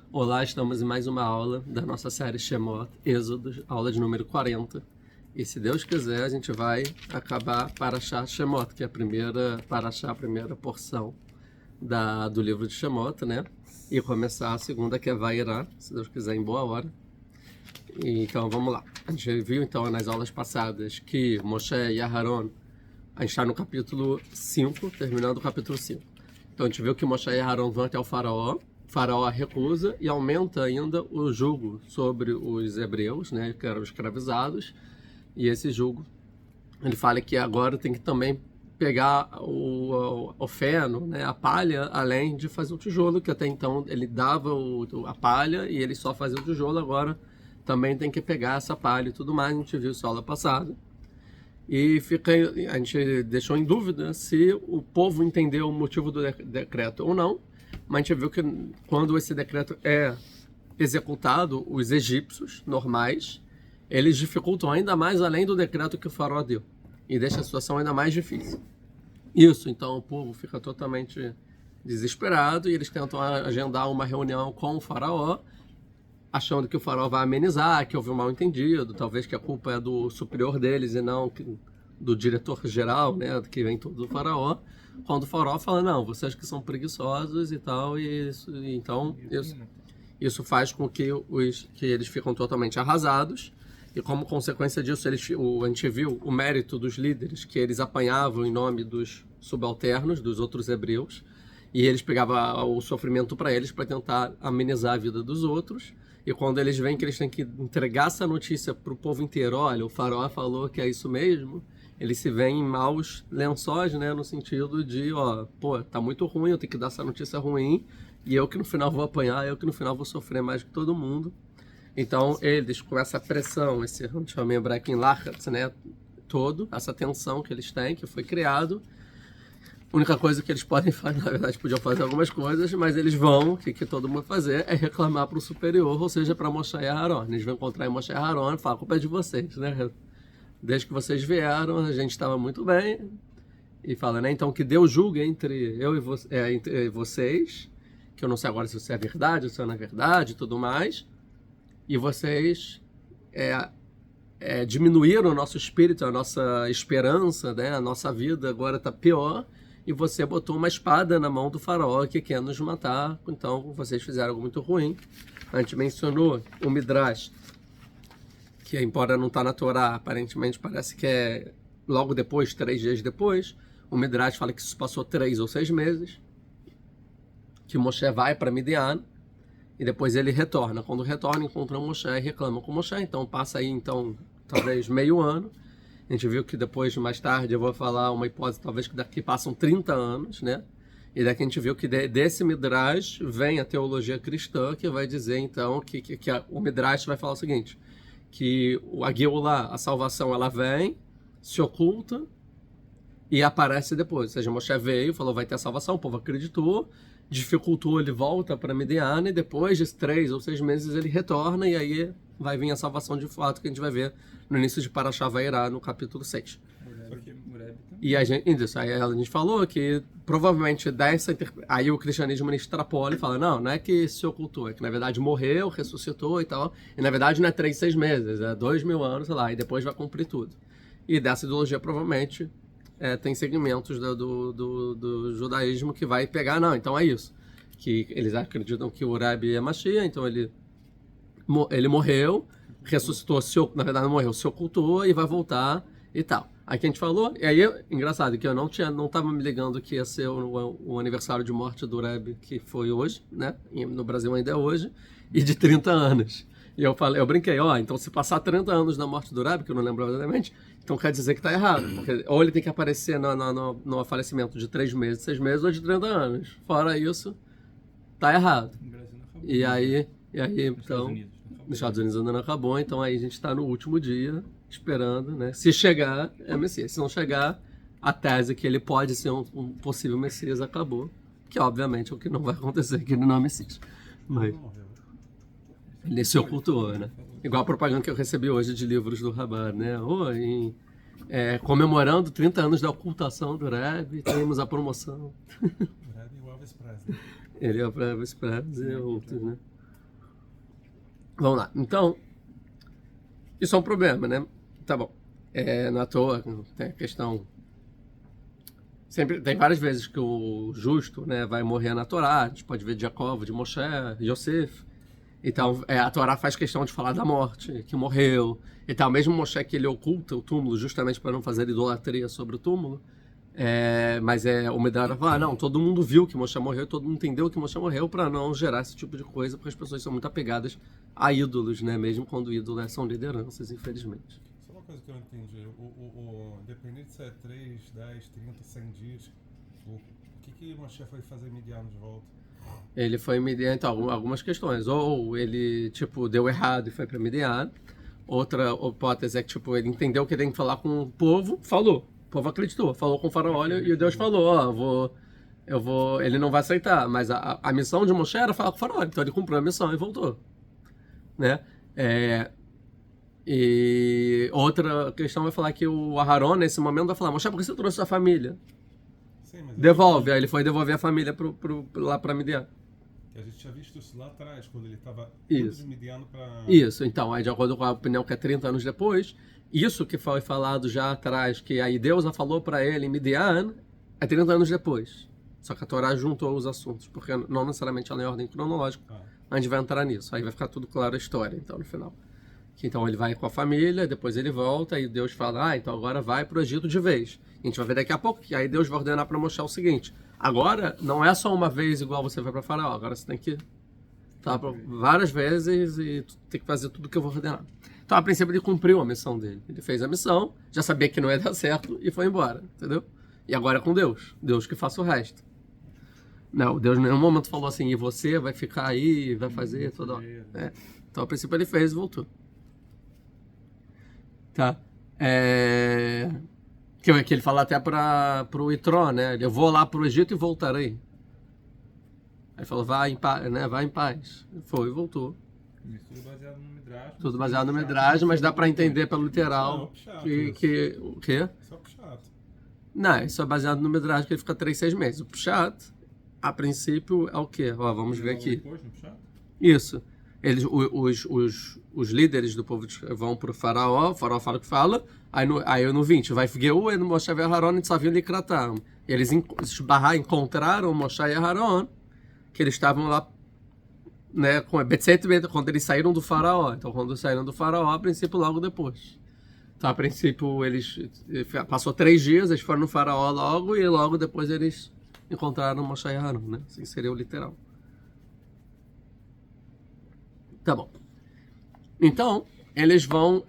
Olá, estamos em mais uma aula da nossa série Shemot, Êxodo, aula de número 40. E se Deus quiser, a gente vai acabar Parashá Shemot, que é a primeira Parashá, a primeira porção do livro de Shemot, né? E começar a segunda, que é Vairá, se Deus quiser, em boa hora. Então, vamos lá. A gente viu, então, nas aulas passadas que Moshe e Aharon, a gente está no capítulo 5, terminando o capítulo 5. Então, a gente viu que Moshe e Aharon vão até o faraó recusa e aumenta ainda o jugo sobre os hebreus, né, que eram escravizados, e esse jugo, ele fala que agora tem que também pegar o feno, né, a palha, além de fazer o tijolo, que até então ele dava a palha e ele só fazia o tijolo, agora também tem que pegar essa palha e tudo mais. A gente viu isso aula passada. E a gente deixou em dúvida se o povo entendeu o motivo do decreto ou não, mas a gente viu que quando esse decreto é executado, os egípcios normais, eles dificultam ainda mais além do decreto que o faraó deu, e deixa a situação ainda mais difícil. Isso, então o povo fica totalmente desesperado e eles tentam agendar uma reunião com o faraó, achando que o faraó vai amenizar, que houve um mal-entendido, talvez que a culpa é do superior deles e não do diretor-geral, né, que vem tudo do faraó, quando o faraó fala, não, vocês que são preguiçosos e tal, e isso faz com que eles ficam totalmente arrasados, e como consequência disso, a gente viu o mérito dos líderes, que eles apanhavam em nome dos subalternos, dos outros hebreus, e eles pegavam o sofrimento para eles para tentar amenizar a vida dos outros. E quando eles veem que eles têm que entregar essa notícia para o povo inteiro, olha, o faraó falou que é isso mesmo, eles se veem em maus lençóis, né, no sentido de, pô, tá muito ruim, eu tenho que dar essa notícia ruim, e eu que no final vou apanhar, eu que no final vou sofrer mais que todo mundo. Então eles, com essa pressão, esse, a gente chama em hebraico em lachatz, né, essa tensão que eles têm, que foi criado, a única coisa que eles podem fazer, na verdade podiam fazer algumas coisas, mas eles vão, o que todo mundo vai fazer é reclamar para o superior, ou seja, para Moshe e Aharon. Eles vão encontrar Moshe e Aharon e falar, a culpa é de vocês, né? Desde que vocês vieram, a gente estava muito bem. E fala, né? Então que Deus julgue entre eu e entre vocês, que eu não sei agora se isso é verdade, ou se não é verdade e tudo mais, e vocês diminuíram o nosso espírito, a nossa esperança, né? A nossa vida agora está pior, e você botou uma espada na mão do faraó que quer nos matar, então vocês fizeram algo muito ruim. A gente mencionou o Midrash, que embora não está na Torá, aparentemente parece que é logo depois, 3 dias depois. O Midrash fala que isso passou 3 ou 6 meses, que Moshe vai para Midian, e depois ele retorna. Quando retorna, encontra Moshe e reclama com Moshe, então passa aí, então, talvez meio ano. A gente viu que depois, mais tarde, eu vou falar uma hipótese, talvez que daqui passam 30 anos, né? E daqui a gente viu que desse Midrash vem a teologia cristã, que vai dizer, então, que o Midrash vai falar o seguinte, que a Geulah, a salvação, ela vem, se oculta e aparece depois. Ou seja, Moshe veio, falou, vai ter a salvação, o povo acreditou, dificultou, ele volta para Midian, e depois de 3 ou 6 meses ele retorna, e aí vai vir a salvação de fato, que a gente vai ver no início de Parashá Vairá, no capítulo 6. E a gente falou que provavelmente aí o cristianismo extrapola e fala, não é que se ocultou, é que na verdade morreu, ressuscitou e tal, e na verdade não é 3, 6 meses, é 2000 anos, sei lá, e depois vai cumprir tudo. E dessa ideologia provavelmente tem segmentos do judaísmo que vai pegar, então é isso, que eles acreditam que o Rebbe é Mashiach, então ele morreu, ressuscitou, na verdade não morreu, se ocultou e vai voltar e tal. Aí que a gente falou, e aí engraçado que eu não estava me ligando que ia ser o aniversário de morte do Rebbe, que foi hoje, né? No Brasil ainda é hoje, e de 30 anos. E eu brinquei, então se passar 30 anos da morte do Rebbe, que eu não lembro exatamente, então quer dizer que está errado. Porque ou ele tem que aparecer no falecimento de 3 meses, 6 meses, ou de 30 anos. Fora isso, está errado. E aí então, nos Estados Unidos ainda não acabou, então aí a gente está no último dia, esperando, né? Se chegar, é Messias. Se não chegar, a tese que ele pode ser um possível Messias acabou. Que obviamente é o que não vai acontecer, que ele não é Messias. Mas ele se ocultou, né? Igual a propaganda que eu recebi hoje de livros do Rabar, né? Comemorando 30 anos da ocultação do Rebbe, temos a promoção. O Rebbe e o Elvis Presley. Ele é o Elvis Presley e outros, né? Vamos lá. Então, isso é um problema, né? Tá bom. Não é à toa, tem a questão... Sempre, tem várias vezes que o justo, né, vai morrer na Torá. A gente pode ver de Jacob, de Moshe, Yosef. Então, a Torá faz questão de falar da morte, que morreu. Então, mesmo Moshe que ele oculta o túmulo justamente para não fazer idolatria sobre o túmulo. Mas o Medrash fala, não, todo mundo viu que Moshe morreu, todo mundo entendeu que Moshe morreu para não gerar esse tipo de coisa, porque as pessoas são muito apegadas a ídolos, né? Mesmo quando ídolos são lideranças, infelizmente. Só uma coisa que eu não entendi. Independente se é 3, 10, 30, 100 dias, o que Moshe foi fazer Midian de volta? Ele foi Midian, então, algumas questões. Ou ele, deu errado e foi para Midian. Outra hipótese é que, ele entendeu que tem que falar com o povo, falou. O povo acreditou, falou com o faraó e Deus falou, ele não vai aceitar. Mas a missão de Moshe era falar com o faraó, então ele cumpriu a missão e voltou. Né? E outra questão vai falar que o Aharon, nesse momento, vai falar, Moshe, por que você trouxe sua família? Sim, mas Devolve. Aí ele foi devolver a família lá para Midian. A gente tinha visto isso lá atrás, quando ele estava indo de Midian para... Isso, então, aí de acordo com a opinião que é 30 anos depois, isso que foi falado já atrás, que aí Deus falou para ele em Midian, é 30 anos depois. Só que a Torá juntou os assuntos, porque não necessariamente ela é em ordem cronológica. A gente vai entrar nisso, aí vai ficar tudo claro a história, então, no final. Então ele vai com a família, depois ele volta, e Deus fala, então agora vai para o Egito de vez. A gente vai ver daqui a pouco, que aí Deus vai ordenar para Moshe o seguinte, agora não é só uma vez igual você vai para Faraó, agora você tem que várias vezes e tem que fazer tudo que eu vou ordenar. Então, a princípio, ele cumpriu a missão dele. Ele fez a missão, já sabia que não ia dar certo e foi embora, entendeu? E agora é com Deus. Deus que faça o resto. Não, Deus em nenhum momento falou assim, e você vai ficar aí, vai fazer toda hora. Então, a princípio, ele fez e voltou. Tá? Que ele fala até para o Itró, né? Eu vou lá para o Egito e voltarei. Aí falou, vai em paz, né? Vai em paz. Foi e voltou. Isso tudo baseado no Midrash. Tudo baseado no Midrash, mas dá para entender pelo literal que o quê? Isso é o Pshat. Não, isso é baseado no Midrash, que ele fica 3, 6 meses. O Pshat, a princípio, é o quê? Ó, vamos ver aqui. Depois, no Pshat? Isso. Os líderes do povo vão para o faraó fala o que fala, aí no 20, vai Figeu, e no Moshe e Aharon, e Tzaviu Likratam. Eles encontraram Moshe e Aharon, que eles estavam lá, né, quando eles saíram do faraó. Então, quando saíram do faraó, a princípio, logo depois. Então, a princípio, passou 3 dias, eles foram no faraó logo, e logo depois eles encontraram Moshe e Aharon, né? Assim seria o literal. Tá bom. Então, eles vão,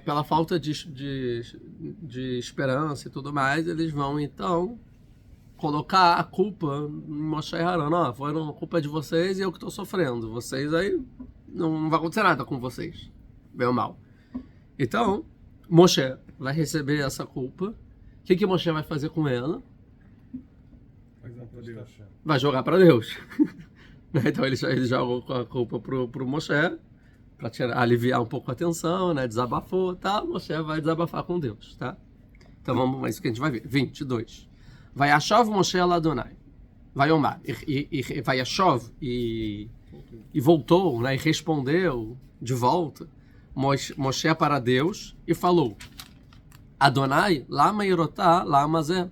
pela falta de esperança e tudo mais, eles vão, então, colocar a culpa em Moshe e Aharon. Foram a culpa de vocês e eu que estou sofrendo. Vocês aí, não vai acontecer nada com vocês. Bem ou mal. Então, Moshe vai receber essa culpa. O que Moshe vai fazer com ela? Vai jogar para Deus. Então ele jogou a culpa pro Moshe, para aliviar um pouco a tensão, né? Desabafou, tá? Moshe vai desabafar com Deus, tá? Então vamos, isso que a gente vai ver. 22. Vai Yashav Moshe al Adonai. Vai Omar. Vai Yashav e voltou, né? E respondeu de volta Moshe para Deus e falou: Adonai, lama irotá, lama zé.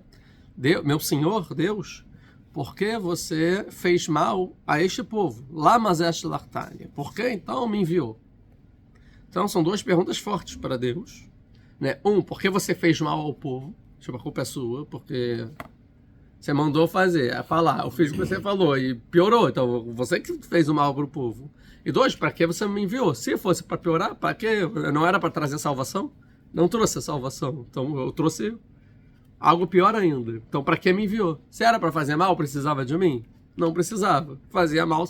Meu Senhor, Deus, por que você fez mal a este povo? Lama zé shlartani. Por que então me enviou? Então são 2 perguntas fortes para Deus, né? Por que você fez mal ao povo? A culpa é sua, porque você mandou fazer, falar, eu fiz o que você falou e piorou, então você que fez o mal para o povo. E 2, para que você me enviou? Se fosse para piorar, para que? Não era para trazer salvação? Não trouxe a salvação, então eu trouxe algo pior ainda. Então para que me enviou? Se era para fazer mal, precisava de mim? Não precisava, fazia mal,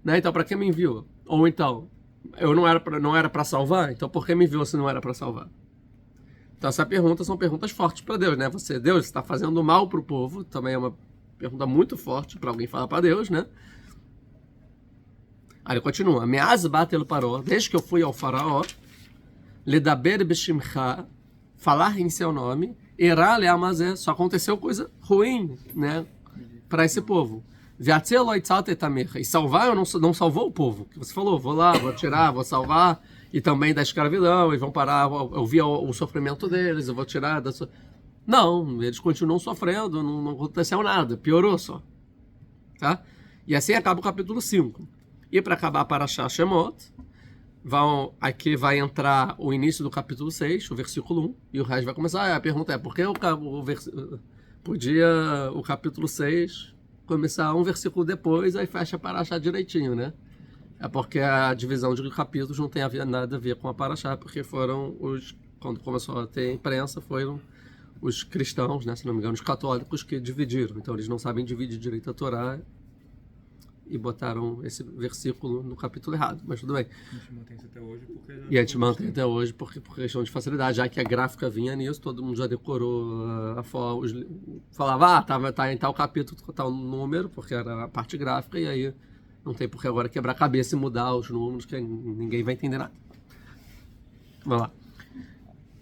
né? Então para que me enviou? Ou então, eu não era para salvar, então por que me enviou se não era para salvar? Então essa pergunta são perguntas fortes para Deus, né? Deus está fazendo mal para o povo, também é uma pergunta muito forte para alguém falar para Deus, né? Aí ele continua, Meaz batel paró, desde que eu fui ao faraó, ledaber beshimcha, falar em seu nome, erá leamazé, só aconteceu coisa ruim, né? Para esse povo. E salvar, eu não salvou o povo. Que você falou, vou lá, vou tirar, vou salvar, e também da escravidão, eles vão parar, eu vi o sofrimento deles, eu vou tirar da sua... Não, eles continuam sofrendo, não aconteceu nada, piorou só. Tá? E assim acaba o capítulo 5. E para acabar Parashá Shemot, aqui vai entrar o início do capítulo 6, o versículo 1, e o resto vai começar. A pergunta é, por que podia o capítulo 6 começar um versículo depois, aí fecha a Parashá direitinho, né? É porque a divisão de capítulos não tem nada a ver com a Parashá, porque foram quando começou a ter imprensa, foram os cristãos, né, se não me engano, os católicos que dividiram. Então eles não sabem dividir direito a Torá e botaram esse versículo no capítulo errado, mas tudo bem. A gente mantém isso até hoje porque... E a gente mantém até hoje por questão de facilidade, já que a gráfica vinha nisso, todo mundo já decorou falava, tá em tal capítulo, tal número, porque era a parte gráfica, e aí não tem por que agora quebrar a cabeça e mudar os números, que ninguém vai entender nada. Vamos lá.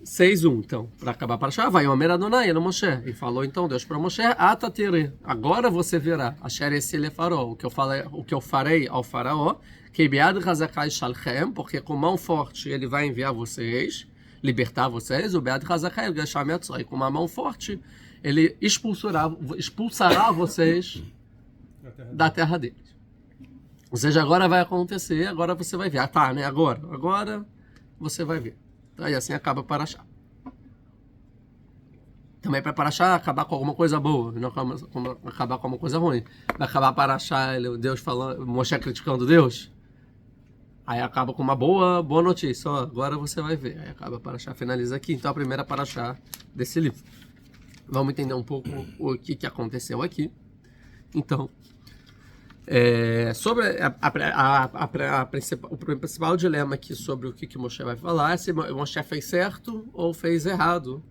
6.1, então, para acabar para achar, vai Omer Adonai no Moshe. E falou então Deus para Moshe, Atatere, agora você verá, Asher Esile Faraó, o que eu farei ao faraó, que Bead Hazakai Shalchem, porque com mão forte ele vai enviar vocês, libertar vocês, o Bead Hazakai Gasham Yatzoi, com uma mão forte ele expulsará vocês da terra deles. Ou seja, agora vai acontecer, agora você vai ver. Ah, tá, né? Agora você vai ver. E assim acaba Parashá. Também para Parashá acabar com alguma coisa boa, não acabar com alguma coisa ruim. Vai acabar Parashá, Deus falando, Moshe criticando Deus. Aí acaba com uma boa notícia. Ó, agora você vai ver. Aí acaba Parashá, finaliza aqui. Então a primeira Parashá desse livro. Vamos entender um pouco o que aconteceu aqui. Então, sobre o principal dilema aqui sobre o que Moshe vai falar é se Moshe fez certo ou fez errado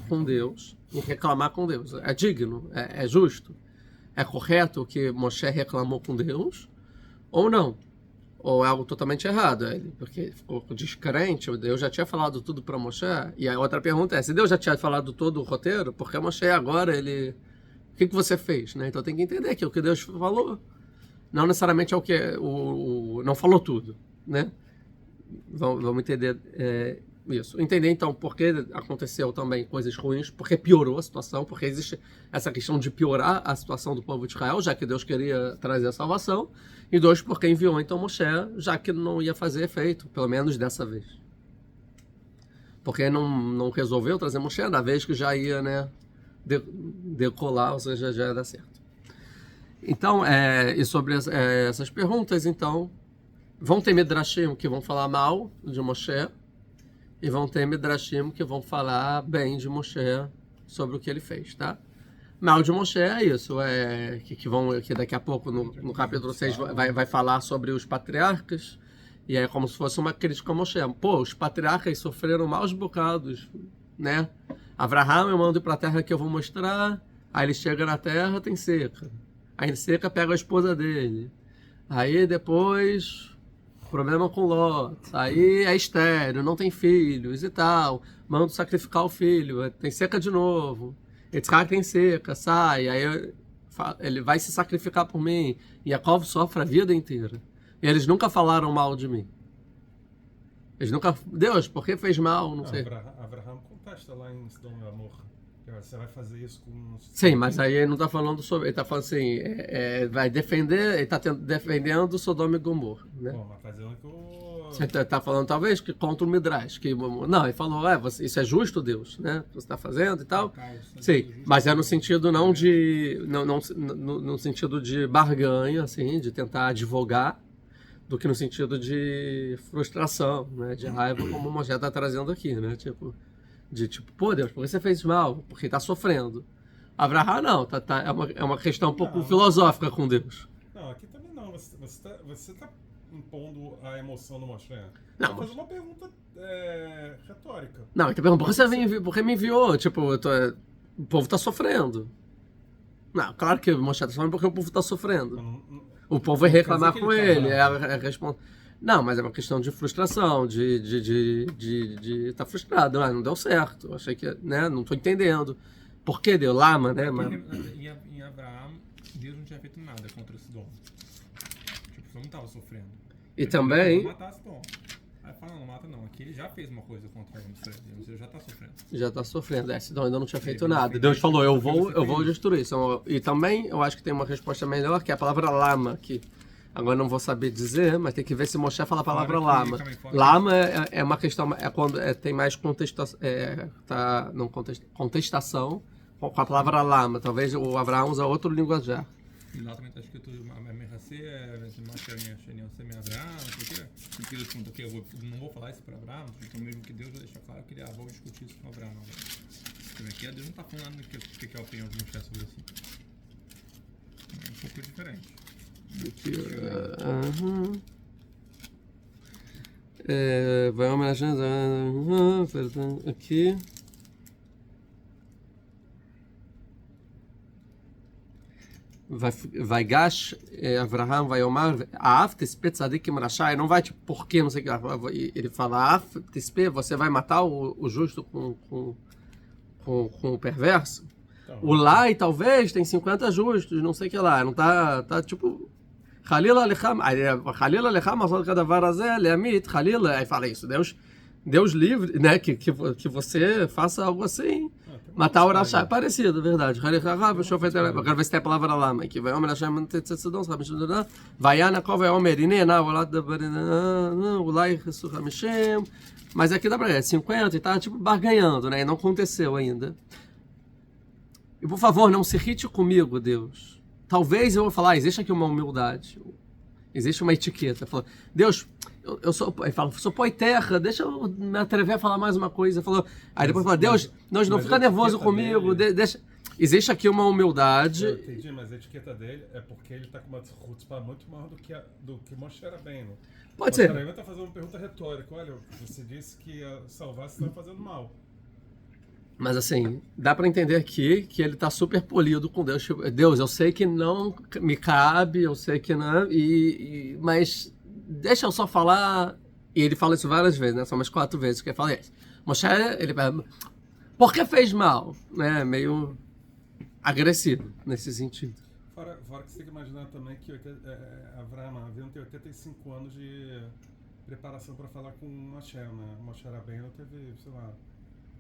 com Deus, em reclamar com Deus. É digno, é justo, é correto o que Moshe reclamou com Deus ou não? Ou é algo totalmente errado? Porque ficou descrente, Deus já tinha falado tudo para Moshe. E a outra pergunta é, se Deus já tinha falado todo o roteiro, por que Moshe agora, o que você fez? Né? Então tem que entender que o que Deus falou não necessariamente é o que não falou tudo, né? Vamos entender isso. Entender então por que aconteceu também coisas ruins, porque piorou a situação, porque existe essa questão de piorar a situação do povo de Israel, já que Deus queria trazer a salvação, e 2, porque enviou então Moshe, já que não ia fazer efeito, pelo menos dessa vez. Porque não resolveu trazer Moshe na vez que já ia, né, decolar, ou seja, já ia dar certo. Então, e sobre essas perguntas, então, vão ter Midrashim que vão falar mal de Moshe, e vão ter Midrashim que vão falar bem de Moshe sobre o que ele fez, tá? Mal de Moshe é isso, que daqui a pouco no capítulo 6 vai falar sobre os patriarcas, e é como se fosse uma crítica a Moshe. Pô, os patriarcas sofreram maus bocados, né? Abraham eu mando ir para a terra que eu vou mostrar, aí ele chega na terra, tem seca. Aí em seca pega a esposa dele. Aí depois, problema com Ló. Aí é estéril, não tem filhos e tal. Manda sacrificar o filho, tem seca de novo. Yitzhak tem seca, sai. Aí ele vai se sacrificar por mim. E Jacob sofre a vida inteira. E eles nunca falaram mal de mim. Eles nunca... Deus, por que fez mal? Não sei. Abraham contesta lá em Sodom e Gomorra. Você vai fazer isso com... Sim, mas aí ele não está falando sobre... Ele está falando assim, vai defender... Ele está defendendo Sodoma e Gomorra, né? Bom, mas fazendo que o... Você está falando talvez que contra o Midrash. Não, ele falou, isso é justo, Deus, né? Você está fazendo e tal. Sim, mas é no sentido não de... no sentido de barganha, assim, de tentar advogar, do que no sentido de frustração, né? De raiva, como o Moshe está trazendo aqui, né? Pô, Deus, por que você fez mal? Porque está sofrendo. Abraham não, é uma questão um pouco filosófica com Deus. Não, aqui também não. Você tá impondo a emoção do Moshe. Não, vou fazer uma pergunta retórica. Não, ele tá perguntando, por que me enviou? O povo está sofrendo. Não, claro que o Moshe está sofrendo porque o povo está sofrendo. O povo vai reclamar com ele. Não, mas é uma questão de frustração, de estar frustrado. Não deu certo. Achei que, né, não estou entendendo. Por que deu lama, né? Em Abraão, Deus não tinha feito nada contra Sidom. Tipo, Sidom não estava sofrendo. E também... Não matar Sidom. Aí fala, não mata não. Aqui ele já fez uma coisa contra Israel. Ele já está sofrendo. Já está sofrendo. Sidom ainda não tinha feito nada. Deus falou, eu vou destruir. E também, eu acho que tem uma resposta melhor, que é a palavra lama, que agora não vou saber dizer, mas tem que ver se Moshe fala a palavra lama. Lama é uma questão, é quando tem mais contestação com a palavra lama. Talvez o Abraão usa outro linguajar. E lá também está escrito Merracê, Abraão, porque eles perguntam que eu não vou falar isso para Abraão, então mesmo que Deus já deixa claro que ele vou discutir isso com Abraão. Então aqui Deus não está falando o que é a opinião de Moshe sobre isso. É um pouco diferente. Vai homenagear aqui. Vai gash Avraham vai omar af tespe tzadik im rashai, não vai tipo porque não sei o que ele fala af tespe, você vai matar o justo com o perverso. O Lai talvez tem 50 justos, não sei o que lá, não tá tipo Khalila Alecham Asod Kadavar Azeh Leamit Khalila, aí fala isso, Deus livre, né, que você faça algo assim. Matar o Rashá é parecido, verdade. Agora vai ser a palavra lama, que vai homenagear vai Yanakov vai Omer Inena, o Lai Ressurra Mishem. Mas aqui dá pra ver, 50 e tá tipo barganhando, né? E não aconteceu ainda. E por favor, não se irrite comigo, Deus. Talvez eu vou falar, existe aqui uma humildade, existe uma etiqueta. Fala, Deus, eu sou, ele fala, sou pó e terra, deixa eu me atrever a falar mais uma coisa. Falou, aí depois fala, Deus, não fica nervoso comigo, deixa. Existe aqui uma humildade. Eu entendi, mas a etiqueta dele é porque ele está com uma chutzpah muito maior do que Moshe Rabbeinu. Pode ser. Moshe Rabbeinu está fazendo uma pergunta retórica. Olha, você disse que ia salvar se está fazendo mal. Mas assim, dá para entender aqui que ele está super polido com Deus. Deus, eu sei que não me cabe, eu sei que não, mas deixa eu só falar. E ele fala isso várias vezes, né? São umas 4 vezes que ele fala isso. Moshe, ele por que fez mal? Né? Meio agressivo nesse sentido. Fora que você tem que imaginar também que Avraham Avinu tem 85 anos de preparação para falar com Moshe, né? Moshe Rabbeinu teve, sei lá,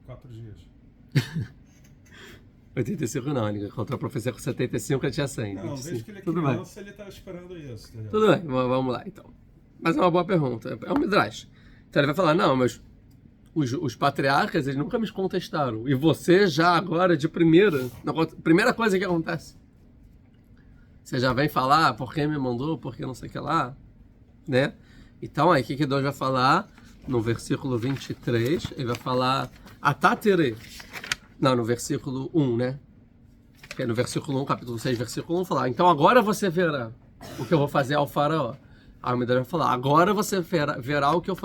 4 dias. 85 não, ele contra a profecia com 75, ele tinha 100. Não, 25. desde que ele é Tudo criança, ele estava esperando isso. Entendeu? Tudo bem, vamos lá então. Mas é uma boa pergunta, é um midrash. Então ele vai falar, não, mas os patriarcas, eles nunca me contestaram. E você já agora, de primeira coisa que acontece, você já vem falar por quem me mandou, por que não sei o que lá, né? Então aí, o que Deus vai falar? No versículo 23, ele vai falar Atatere. Não, no versículo 1, né? Que é no versículo 1, capítulo 6, versículo 1, falar, então agora você verá o que eu vou fazer ao faraó. Aí o Midrash vai falar, agora você verá o que eu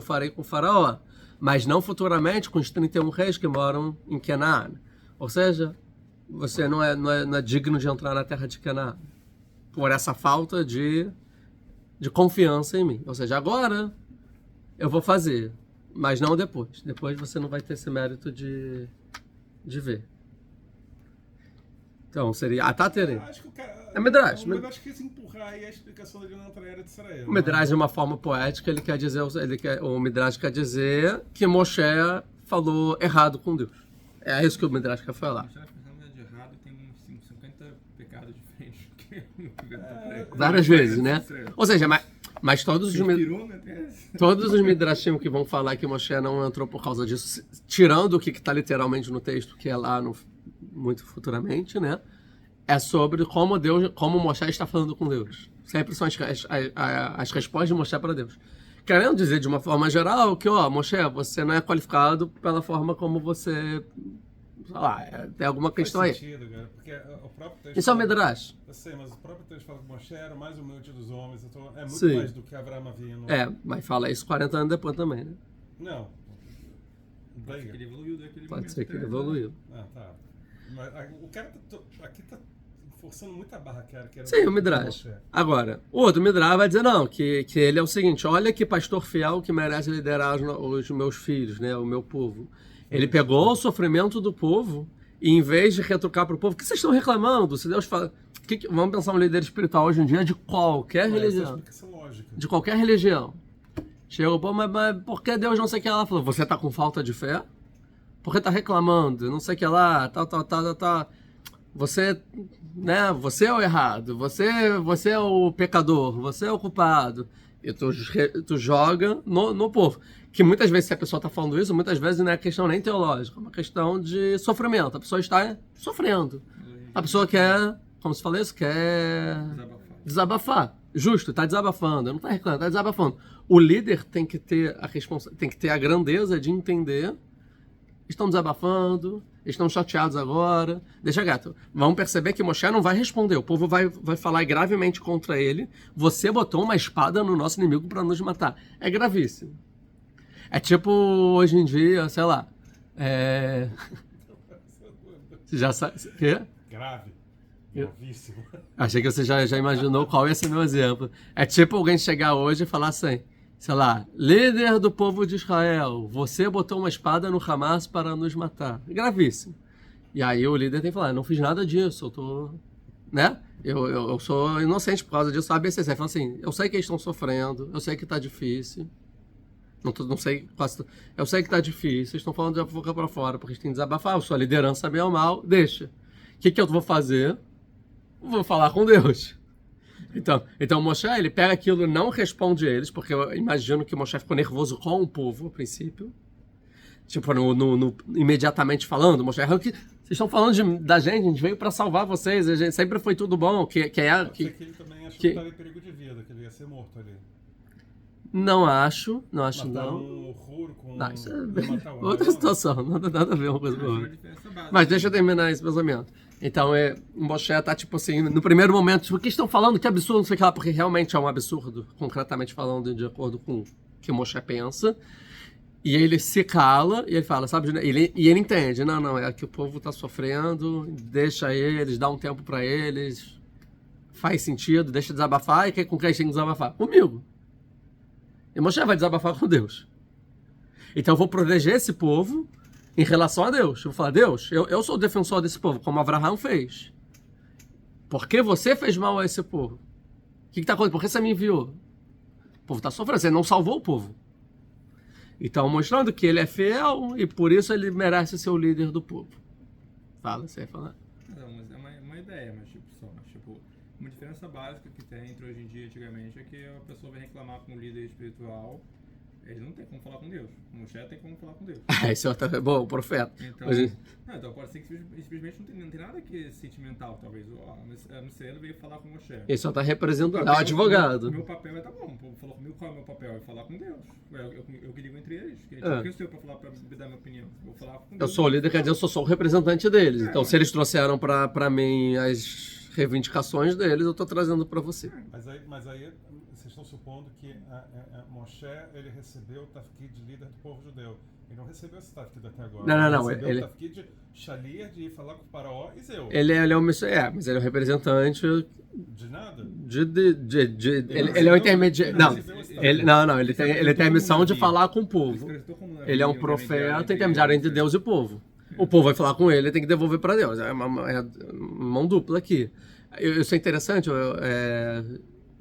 farei com o faraó, mas não futuramente com os 31 reis que moram em Canaã. Ou seja, você não é digno de entrar na terra de Canaã por essa falta de confiança em mim. Ou seja, agora eu vou fazer, mas não depois. Depois você não vai ter esse mérito de ver. Então, seria Atatere. Acho que o cara... É Midrash. O Midrash quis empurrar aí a explicação dele na era de Israel. O Midrash, de uma forma poética, ele quer dizer... O Midrash quer dizer que Moshe falou errado com Deus. É isso que o Midrash quer falar. Moshe falando de errado tem 50 pecados diferentes. Várias vezes, né? Ou seja, mas todos os Midrashim que vão falar que Moshe não entrou por causa disso, tirando o que está literalmente no texto, que é lá muito futuramente, né? É sobre como Moshe está falando com Deus. Sempre são as respostas de Moshe para Deus. Querendo dizer de uma forma geral que, Moshe, você não é qualificado pela forma como você... Sei lá, tem alguma questão aí. Cara, porque o próprio texto Isso é o Midrash. Eu sei, mas o próprio texto fala que Moshe era o mais humilde dos homens, então é muito Sim. mais do que Avraham Avinu. Mas fala isso 40 anos depois também, né? Não. Pode ser que ele evoluiu daquele momento. Pode ser que ele evoluiu. Tá. Mas o cara aqui tá forçando muita barra, cara. Que era Sim, o Midrash. Agora, o outro Midrash vai dizer, não, que ele é o seguinte, olha que pastor fiel que merece liderar os meus filhos, né, o meu povo. Ele pegou o sofrimento do povo e, em vez de retrucar para o povo, o que vocês estão reclamando? Se Deus fala... Vamos pensar um líder espiritual hoje em dia de qualquer religião. Explicação lógica. De qualquer religião. Chegou, pô, mas por que Deus não sei o que lá? Falou, você tá com falta de fé? Por que tá reclamando? Não sei o que lá, tal. Você, né, você é o errado, você é o pecador, você é o culpado. E tu joga no povo. Que muitas vezes, se a pessoa tá falando isso, muitas vezes não é questão nem teológica, é uma questão de sofrimento. A pessoa está sofrendo. A pessoa quer, como se fala isso, quer desabafar. Justo, tá desabafando, não tá reclamando, tá desabafando. O líder tem que ter tem que ter a grandeza de entender. Estão desabafando, estão chateados agora. Deixa gato. Vamos perceber que Moshe não vai responder. O povo vai falar gravemente contra ele. Você botou uma espada no nosso inimigo para nos matar. É gravíssimo. É tipo, hoje em dia, sei lá. Você já sabe. Quê? Grave. Gravíssimo. Achei que você já imaginou qual ia ser meu exemplo. É tipo alguém chegar hoje e falar assim, sei lá, líder do povo de Israel, você botou uma espada no Hamas para nos matar. Gravíssimo. E aí o líder tem que falar, não fiz nada disso, eu tô... Né? Eu sou inocente por causa disso. A BCC fala assim, eu sei que eles estão sofrendo, eu sei que tá difícil. Não sei, eu sei que tá difícil, eles estão falando de boca para fora, porque eles têm que desabafar, sua liderança bem ou mal, deixa. O que eu vou fazer? Vou falar com Deus. Então Moshe, ele pega aquilo e não responde a eles, porque eu imagino que Moshe ficou nervoso com o povo, a princípio. Tipo, imediatamente falando, Moshe, vocês estão falando da gente, a gente veio para salvar vocês, a gente sempre foi tudo bom. Que ele também achou que estava em perigo de vida, que ele ia ser morto ali. Não acho não. Um ruro com isso é outra situação, nada a ver uma coisa com a outra. Mas deixa eu terminar esse pensamento. Então, o Moshe tá tipo assim, no primeiro momento, tipo, o que estão falando? Que absurdo, não sei o que lá, porque realmente é um absurdo, concretamente falando, de acordo com o que o Moshe pensa. E ele se cala e ele fala, sabe? E ele entende, não, é que o povo tá sofrendo, deixa eles, dá um tempo para eles, faz sentido, deixa desabafar, e com quem eles têm que desabafar? Comigo. E Moshe vai desabafar com Deus. Então eu vou proteger esse povo em relação a Deus. Eu vou falar, Deus, eu sou o defensor desse povo, como Abraão fez. Por que você fez mal a esse povo? O que está acontecendo? Por que você me enviou? O povo está sofrendo, você não salvou o povo. Então, mostrando que ele é fiel e por isso ele merece ser o líder do povo. Fala, você vai falar. Não, mas é uma ideia, mas uma diferença básica que tem entre hoje em dia e antigamente é que a pessoa vem reclamar com o líder espiritual, ele não tem como falar com Deus. O Moshe tem como falar com Deus. Esse é bom, o profeta. Então pode ser que simplesmente não tem nada que sentimental, talvez. A Micaela veio falar com o Moshe. Ele só está representando, é o advogado. Meu papel é, tá bom, o povo falou comigo, qual é o meu papel? É falar com Deus. Eu que ligo entre eles. Quem eu sou para falar, para me dar minha opinião? Vou falar com Deus. Eu sou o líder, quer dizer, eu sou só o representante deles. Então, se eles trouxeram para mim as reivindicações deles, eu estou trazendo para você. Mas aí vocês estão supondo que Moshe, ele recebeu o tafkid de líder do povo judeu. Ele não recebeu esse tafkid até agora. Não. Ele recebeu o tafkid de Shalir, de ir falar com o Faraó e Zeu. Ele é mas ele é o representante... De nada? Ele é o intermediário. Não, ele tem a missão de falar com o povo. Ele é um profeta intermediário entre Deus e o povo. O povo vai falar com ele, tem que devolver para Deus. É uma mão dupla aqui. Isso é interessante.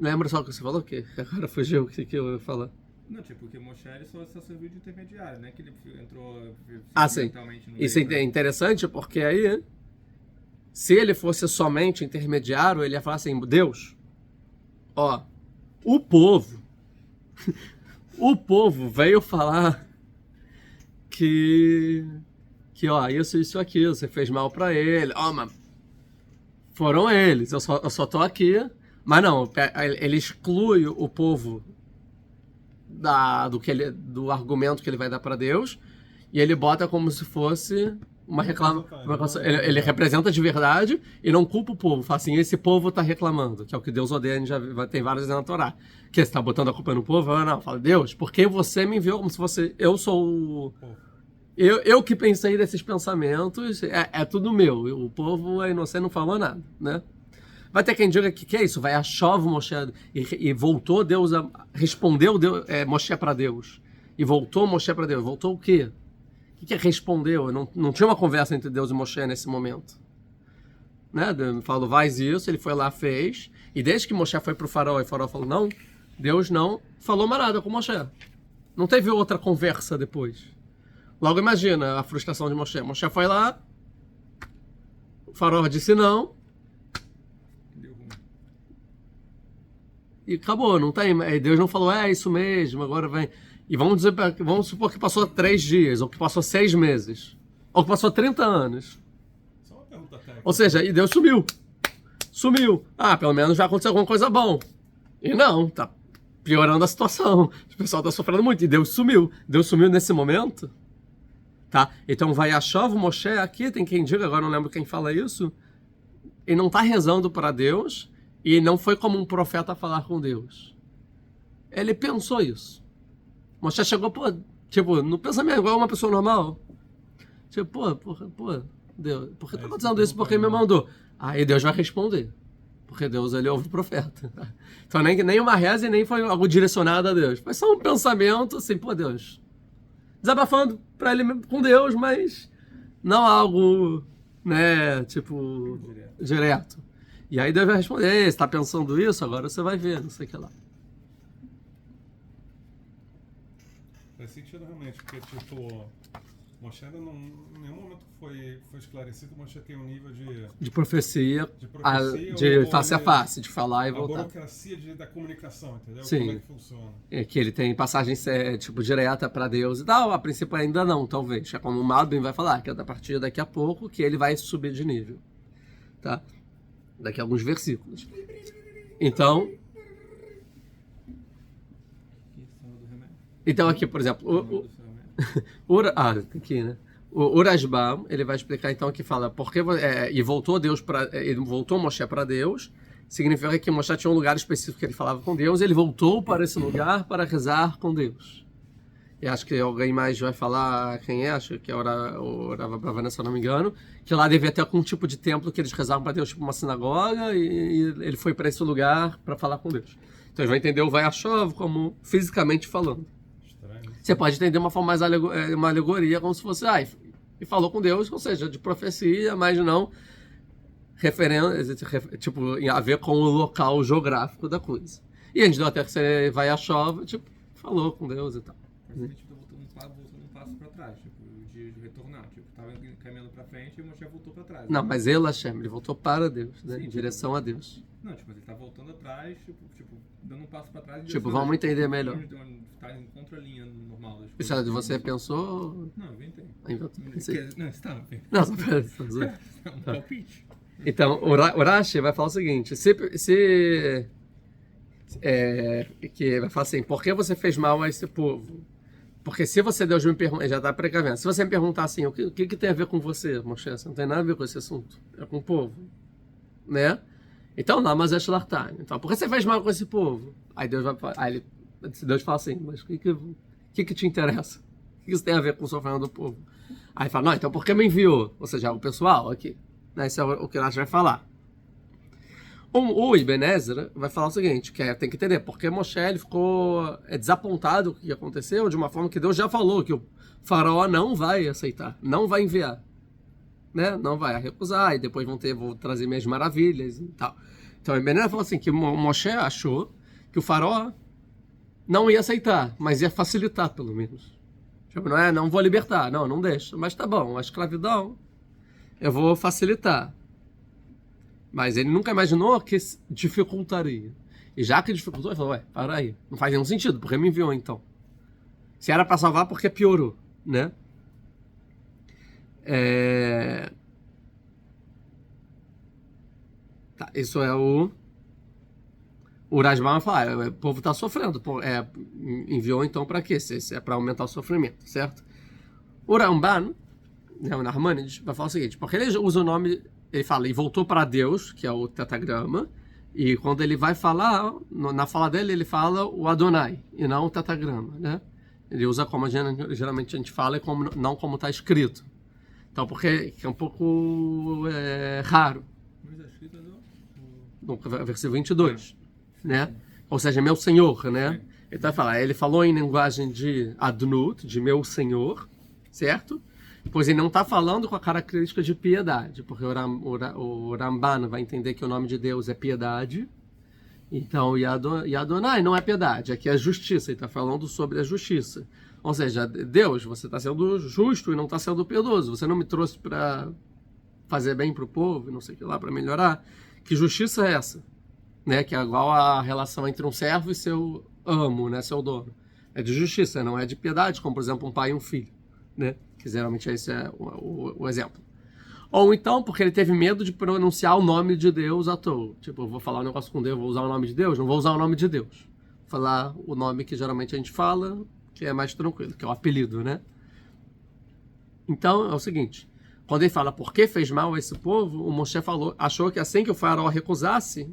Lembra só o que você falou? Que agora fugiu o que eu ia falar. Não, porque Moshe só serviu de intermediário, né? Que ele entrou... Sim. Isso é interessante porque aí, se ele fosse somente intermediário, ele ia falar assim, Deus, o povo veio falar que isso, aquilo, você fez mal pra ele. Mas foram eles, eu só tô aqui. Mas não, ele exclui o povo do argumento que ele vai dar para Deus e ele bota como se fosse uma reclamação. Ele representa de verdade e não culpa o povo. Fala assim, esse povo está reclamando, que é o que Deus odeia, a gente já tem vários na Torá. Que você está botando a culpa no povo? Não, fala, Deus, porque você me enviou como se fosse... Eu sou eu que pensei desses pensamentos, é tudo meu. O povo é inocente, não falou nada, né? Vai ter quem diga que é isso, vai achar Moshe e voltou Deus, respondeu Moshe para Deus. E voltou Moshe para Deus. Voltou o quê? O que respondeu? Não tinha uma conversa entre Deus e Moshe nesse momento. né? Falou, faz isso, ele foi lá, fez. E desde que Moshe foi pro faraó e o faraó falou não, Deus não falou mais nada com Moshe. Não teve outra conversa depois. Logo imagina a frustração de Moshe. Moshe foi lá, o faraó disse não, Deu ruim. e acabou, não tem. Deus não falou, é isso mesmo, agora vem. E vamos supor que passou 3 dias, ou que passou 6 meses, ou que passou 30 anos. Só uma pergunta técnica. Ou seja, e Deus sumiu. Sumiu. Ah, pelo menos vai acontecer alguma coisa bom. E não, tá piorando a situação. O pessoal tá sofrendo muito. E Deus sumiu. Deus sumiu nesse momento. Tá? Então vai achar o Moshe aqui, tem quem diga, agora não lembro quem fala isso. Ele não tá rezando para Deus e não foi como um profeta falar com Deus. Ele pensou isso. Moshe chegou, pô, tipo, no pensamento, igual uma pessoa normal. Tipo, pô, Deus, por que tá acontecendo isso? Porque me mandou. Aí Deus vai responder. Porque Deus, ele ouve o profeta. Então nem uma reza e nem foi algo direcionado a Deus. Foi só um pensamento assim, pô, Deus. Desabafando pra ele com Deus, mas não algo, né, tipo, direto. E aí Deus vai responder, você tá pensando isso? Agora você vai ver, não sei o que lá. Faz sentido realmente, porque, tipo, Moshe ainda não, em nenhum momento foi esclarecido que Moshe tem um nível De profecia, de face a face, de falar e a voltar. burocracia da comunicação, entendeu? Sim. Como é que funciona. É que ele tem passagens, tipo, direta para Deus e tal. A princípio ainda não, talvez. É como o Malbim vai falar, que é a partir daqui a pouco que ele vai subir de nível. Tá? Daqui a alguns versículos. Então, aqui, por exemplo, aqui, né? O Urashbam, ele vai explicar então que fala porque e voltou Deus ele voltou Moshe para Deus, significa que Moshe tinha um lugar específico que ele falava com Deus, ele voltou para esse lugar para rezar com Deus. E acho que alguém mais vai falar quem é, acho que é o Rav Abravanel, se eu não me engano, que lá devia ter algum tipo de templo que eles rezavam para Deus, tipo uma sinagoga, e ele foi para esse lugar para falar com Deus. Então eles vão entender o Vayashov como fisicamente falando. Você pode entender uma forma mais uma alegoria, como se fosse, e falou com Deus, ou seja, de profecia, mas não tipo, a ver com o local geográfico da coisa. E a gente deu até que você vai a chove, tipo, falou com Deus e tal. Mas a gente voltando um passo pra trás, tipo, de retornar, tipo, tava caminhando pra frente e o Moshe voltou pra trás. Não, mas ele, Hashem, ele voltou para Deus, né? Sim, Em direção a Deus. Não, tipo, ele tá voltando atrás, tipo, dando um passo pra trás. Tipo, vamos entender melhor. Tá em contra-linha normal. Isso é de você pensou? Não, eu inventei. Não, você tá... Não, só para... Um palpite. Então, o Rashi vai falar o seguinte, que vai falar assim, por que você fez mal a esse povo? Porque se você, Deus me perguntar, já está precavendo, se você me perguntar assim, o que tem a ver com você, Moshe? Não tem nada a ver com esse assunto, é com o povo, né? Então, não, mas é shlartan. Então, por que você fez mal com esse povo? Aí Deus fala assim, mas o que te interessa? O que isso tem a ver com o sofrimento do povo? Aí fala, não, então por que me enviou? Ou seja, o pessoal aqui. Isso é o que Rashi vai falar. O Ibn Ezra vai falar o seguinte, que tem que entender, porque Moshe ele ficou desapontado com o que aconteceu, de uma forma que Deus já falou, que o faraó não vai aceitar, não vai enviar, né? Não vai recusar, e depois vou trazer minhas maravilhas e tal. Então o Ibn Ezra falou assim, que Moshe achou que o faraó não ia aceitar, mas ia facilitar pelo menos. Tipo, não vou libertar, não deixa, mas tá bom, a escravidão eu vou facilitar. Mas ele nunca imaginou que dificultaria. E já que dificultou, ele falou, para aí. Não faz nenhum sentido, porque me enviou então. Se era para salvar, porque piorou, né? Tá, isso é o Urashbam vai falar, o povo está sofrendo. Enviou então para quê? Se é para aumentar o sofrimento, certo? O Ramban, o Narmanides, vai falar o seguinte, porque ele usa o nome... Ele fala, e voltou para Deus, que é o tetagrama, e quando ele vai falar, na fala dele, ele fala o Adonai, e não o tetagrama, né? Ele usa como geralmente a gente fala, e não como está escrito. Então, porque é um pouco raro. Mas é escrito no versículo 22, né? Ou seja, meu Senhor, né? Ele vai falar, ele falou em linguagem de Adnut, de meu Senhor, certo? Pois ele não está falando com a característica de piedade, porque o Ramban vai entender que o nome de Deus é piedade. Então, Adonai não é piedade, aqui é justiça, ele está falando sobre a justiça. Ou seja, Deus, você está sendo justo e não está sendo piedoso. Você não me trouxe para fazer bem para o povo, não sei o que lá, para melhorar. Que justiça é essa? Né? Que é igual a relação entre um servo e seu amo, né? Seu dono. É de justiça, não é de piedade, como por exemplo um pai e um filho, né? Que geralmente esse é o exemplo. Ou então, porque ele teve medo de pronunciar o nome de Deus à toa. Tipo, eu vou falar um negócio com Deus, vou usar o nome de Deus? Não vou usar o nome de Deus. Vou falar o nome que geralmente a gente fala, que é mais tranquilo, que é o apelido, né? Então, é o seguinte. Quando ele fala, por que fez mal a esse povo? O Moshe achou que assim que o faraó recusasse...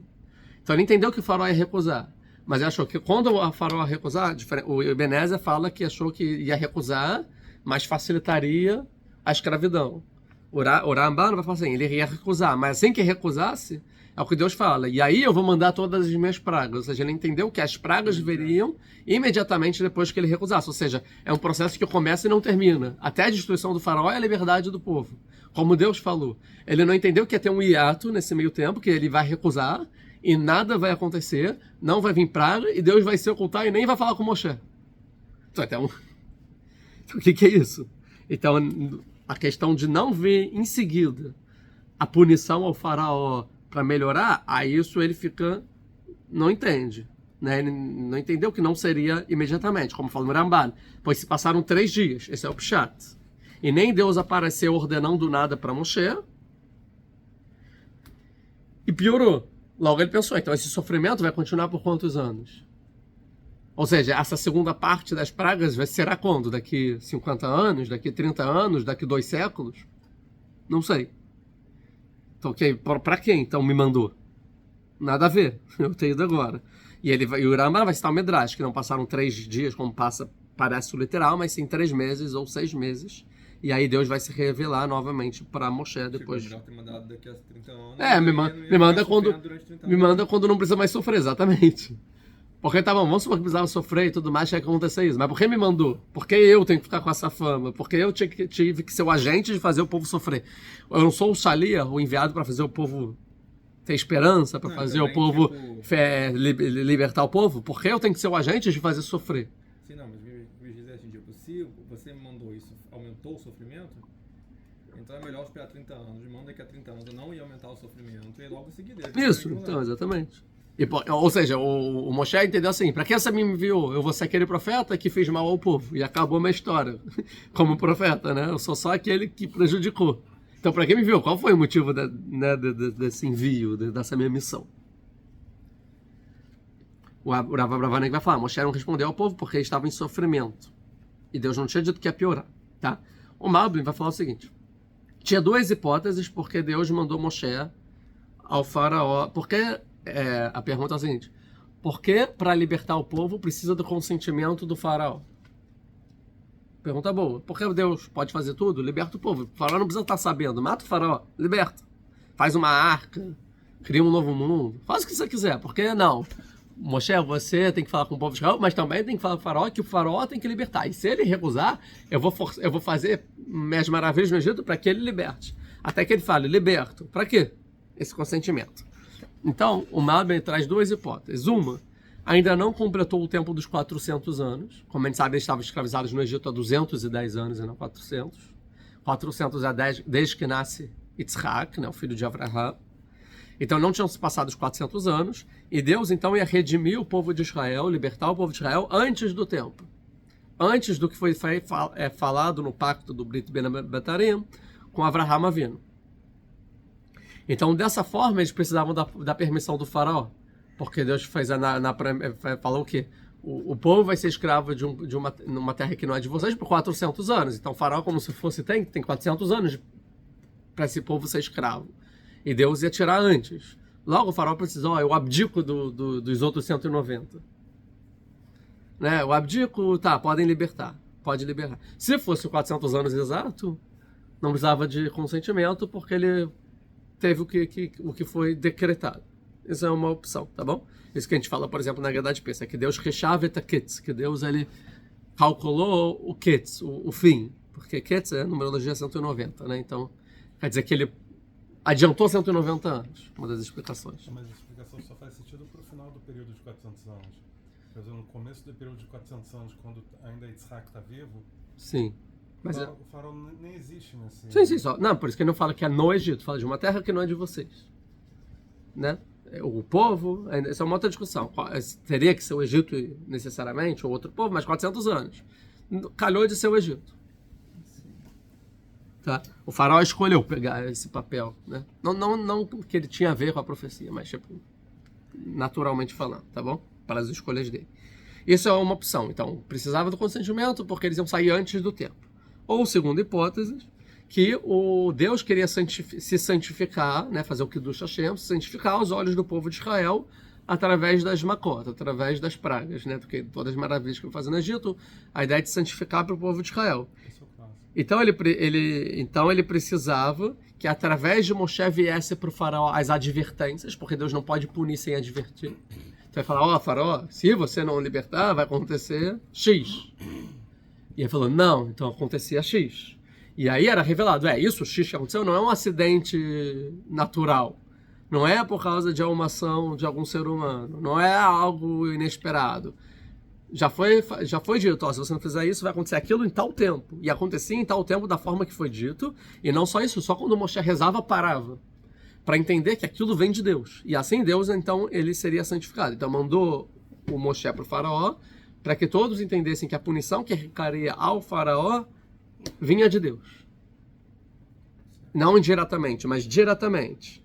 Então, ele entendeu que o faraó ia recusar. Mas ele achou que quando o faraó recusar... O Ebenezer fala que achou que ia recusar, mas facilitaria a escravidão. O Ramban vai falar assim, ele ia recusar, mas assim que recusasse, é o que Deus fala. E aí eu vou mandar todas as minhas pragas. Ou seja, ele entendeu que as pragas viriam imediatamente depois que ele recusasse. Ou seja, é um processo que começa e não termina. Até a destruição do faraó é a liberdade do povo. Como Deus falou. Ele não entendeu que ia ter um hiato nesse meio tempo, que ele vai recusar e nada vai acontecer, não vai vir praga e Deus vai se ocultar e nem vai falar com Moshe. Então, o que é isso? Então, a questão de não ver em seguida a punição ao faraó para melhorar, a isso ele não entende. Né? Ele não entendeu que não seria imediatamente, como fala no Ramban. Pois se passaram 3 dias, esse é o Pshat. E nem Deus apareceu ordenando nada para Moshe. E piorou. Logo ele pensou, então esse sofrimento vai continuar por quantos anos? Ou seja, essa segunda parte das pragas será quando? Daqui 50 anos? Daqui 30 anos? Daqui 2 séculos? Não sei. Então, para quem então me mandou? Nada a ver. Eu tenho ido agora. E o Rambam vai citar o Medrash, que não passaram 3 dias, como parece o literal, mas sim 3 meses ou 6 meses. E aí Deus vai se revelar novamente para Moshe depois. Melhor ter mandado daqui a 30 anos. Me manda quando não precisa mais sofrer, exatamente. Porque tá bom, vamos supor que precisava sofrer e tudo mais, tinha que acontecer isso. Mas por que me mandou? Por que eu tenho que ficar com essa fama? Por que eu tive que ser o agente de fazer o povo sofrer? Eu não sou o Shalia, o enviado para fazer o povo ter esperança, para fazer o povo libertar o povo? Por que eu tenho que ser o agente de fazer sofrer? Sim, não, mas me dizer assim, tipo, se você me mandou isso, aumentou o sofrimento, então é melhor esperar 30 anos. Me manda daqui a 30 anos, eu não ia aumentar o sofrimento e logo seguir dele. Isso, então, exatamente. Ou seja, o Moshe entendeu assim, para que você me enviou? Eu vou ser aquele profeta que fez mal ao povo. E acabou a minha história como profeta, né? Eu sou só aquele que prejudicou. Então, para que me enviou? Qual foi o motivo desse envio, dessa minha missão? O Rav Abravanek vai falar, Moshe não respondeu ao povo porque ele estava em sofrimento. E Deus não tinha dito que ia piorar, tá? O Malbim vai falar o seguinte, tinha 2 hipóteses porque Deus mandou Moshe ao faraó, porque... a pergunta é a seguinte, por que para libertar o povo precisa do consentimento do faraó? Pergunta boa. Por que Deus pode fazer tudo? Liberta o povo. O faraó não precisa estar sabendo. Mata o faraó, liberta. Faz uma arca, cria um novo mundo. Faz o que você quiser. Por que não? Moshe, você tem que falar com o povo de Israel, mas também tem que falar com o faraó que o faraó tem que libertar. E se ele recusar, eu vou fazer minhas maravilhas no Egito para que ele liberte. Até que ele fale, liberto. Para quê? Esse consentimento. Então, o Malbim traz 2 hipóteses. Uma, ainda não completou o tempo dos 400 anos. Como a gente sabe, eles estavam escravizados no Egito há 210 anos e não 400. 400 é desde que nasce Yitzhak, né, o filho de Abraham. Então, não tinham se passado os 400 anos. E Deus, então, ia redimir o povo de Israel, libertar o povo de Israel antes do tempo. Antes do que foi falado no pacto do Brit Ben Betarim com Abraham Avinu. Então, dessa forma, eles precisavam da permissão do faraó. Porque Deus falou o quê? O povo vai ser escravo numa terra que não é de vocês por 400 anos. Então, o faraó, como se fosse, tem 400 anos para esse povo ser escravo. E Deus ia tirar antes. Logo, o faraó precisou, eu abdico dos outros 190. Né? Eu abdico, tá, podem libertar. Pode liberar. Se fosse 400 anos exato, não precisava de consentimento, porque ele... teve o que foi decretado. Isso é uma opção, tá bom? Isso que a gente fala, por exemplo, na Guedá de Pesach, que Deus rechavet a Ketz, que Deus ele calculou o Ketz, o fim. porque Ketz é numerologia 190, né? Então, quer dizer que ele adiantou 190 anos, uma das explicações. Mas a explicação só faz sentido para o final do período de 400 anos. Quer dizer, no começo do período de 400 anos, quando ainda Yitzhak está vivo, Sim. Mas o faraó nem existe nesse... Sim, só. Não, por isso que ele não fala que é no Egito, fala de uma terra que não é de vocês. Né? O povo, essa é uma outra discussão. Teria que ser o Egito necessariamente, ou outro povo, mas 400 anos. Calhou de ser o Egito. Tá? O faraó escolheu pegar esse papel, né? Não que ele tinha a ver com a profecia, mas tipo, naturalmente falando, tá bom? Para as escolhas dele. Isso é uma opção. Então, precisava do consentimento porque eles iam sair antes do tempo. Ou, segunda hipótese, que o Deus queria se santificar, né? Fazer o Kiddush Hashem, se santificar aos olhos do povo de Israel através das Makot, através das pragas, né? Porque todas as maravilhas que ele fazia no Egito, a ideia é de santificar para o povo de Israel. Então ele precisava que através de Moshe viesse para o faraó as advertências, porque Deus não pode punir sem advertir. Então ele fala, faraó, se você não libertar, vai acontecer X. E ele falou, não, então acontecia X. E aí era revelado, isso X que aconteceu não é um acidente natural. Não é por causa de uma ação de algum ser humano. Não é algo inesperado. Já foi dito, se você não fizer isso, vai acontecer aquilo em tal tempo. E acontecia em tal tempo da forma que foi dito. E não só isso, só quando o Moshe rezava, parava. Para entender que aquilo vem de Deus. E assim Deus, então, ele seria santificado. Então mandou o Moshe para o faraó, para que todos entendessem que a punição que recaria ao faraó vinha de Deus. Não indiretamente, mas diretamente.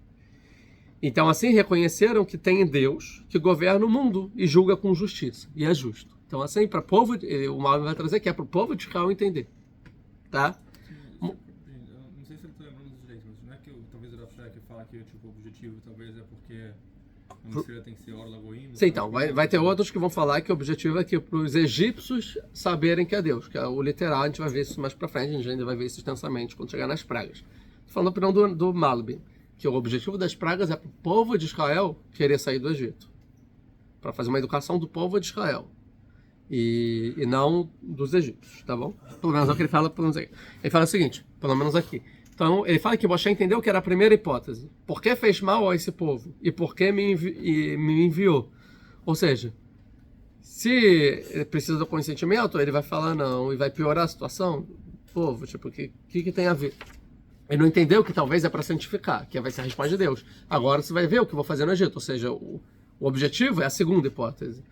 Então assim reconheceram que tem Deus que governa o mundo e julga com justiça. E é justo. Então assim, para o povo, o Malbim vai trazer que é para o povo de Israel entender. Tá? Não sei se eu estou lembrando dos direitos, mas não é que talvez o Rav Shek fala que tipo, o objetivo talvez é porque a Messias tem que ser Or Lagoim. Sim, então, vai ter outros que vão falar que o objetivo é que para os egípcios saberem que é Deus, que é o literal, a gente vai ver isso mais para frente, a gente ainda vai ver isso extensamente quando chegar nas pragas. Estou falando a opinião do Malbim, que o objetivo das pragas é para o povo de Israel querer sair do Egito, para fazer uma educação do povo de Israel. E não dos egípcios, tá bom? Pelo menos é o que ele fala, ele fala o seguinte, pelo menos aqui. Então, ele fala que Moshe entendeu que era a primeira hipótese. Por que fez mal a esse povo? E por que me enviou? Ou seja, se ele precisa do consentimento, ele vai falar não e vai piorar a situação. Povo, tipo, o que tem a ver? Ele não entendeu que talvez é para santificar, que vai ser a resposta de Deus. Agora você vai ver o que eu vou fazer no Egito. Ou seja, o objetivo é a segunda hipótese.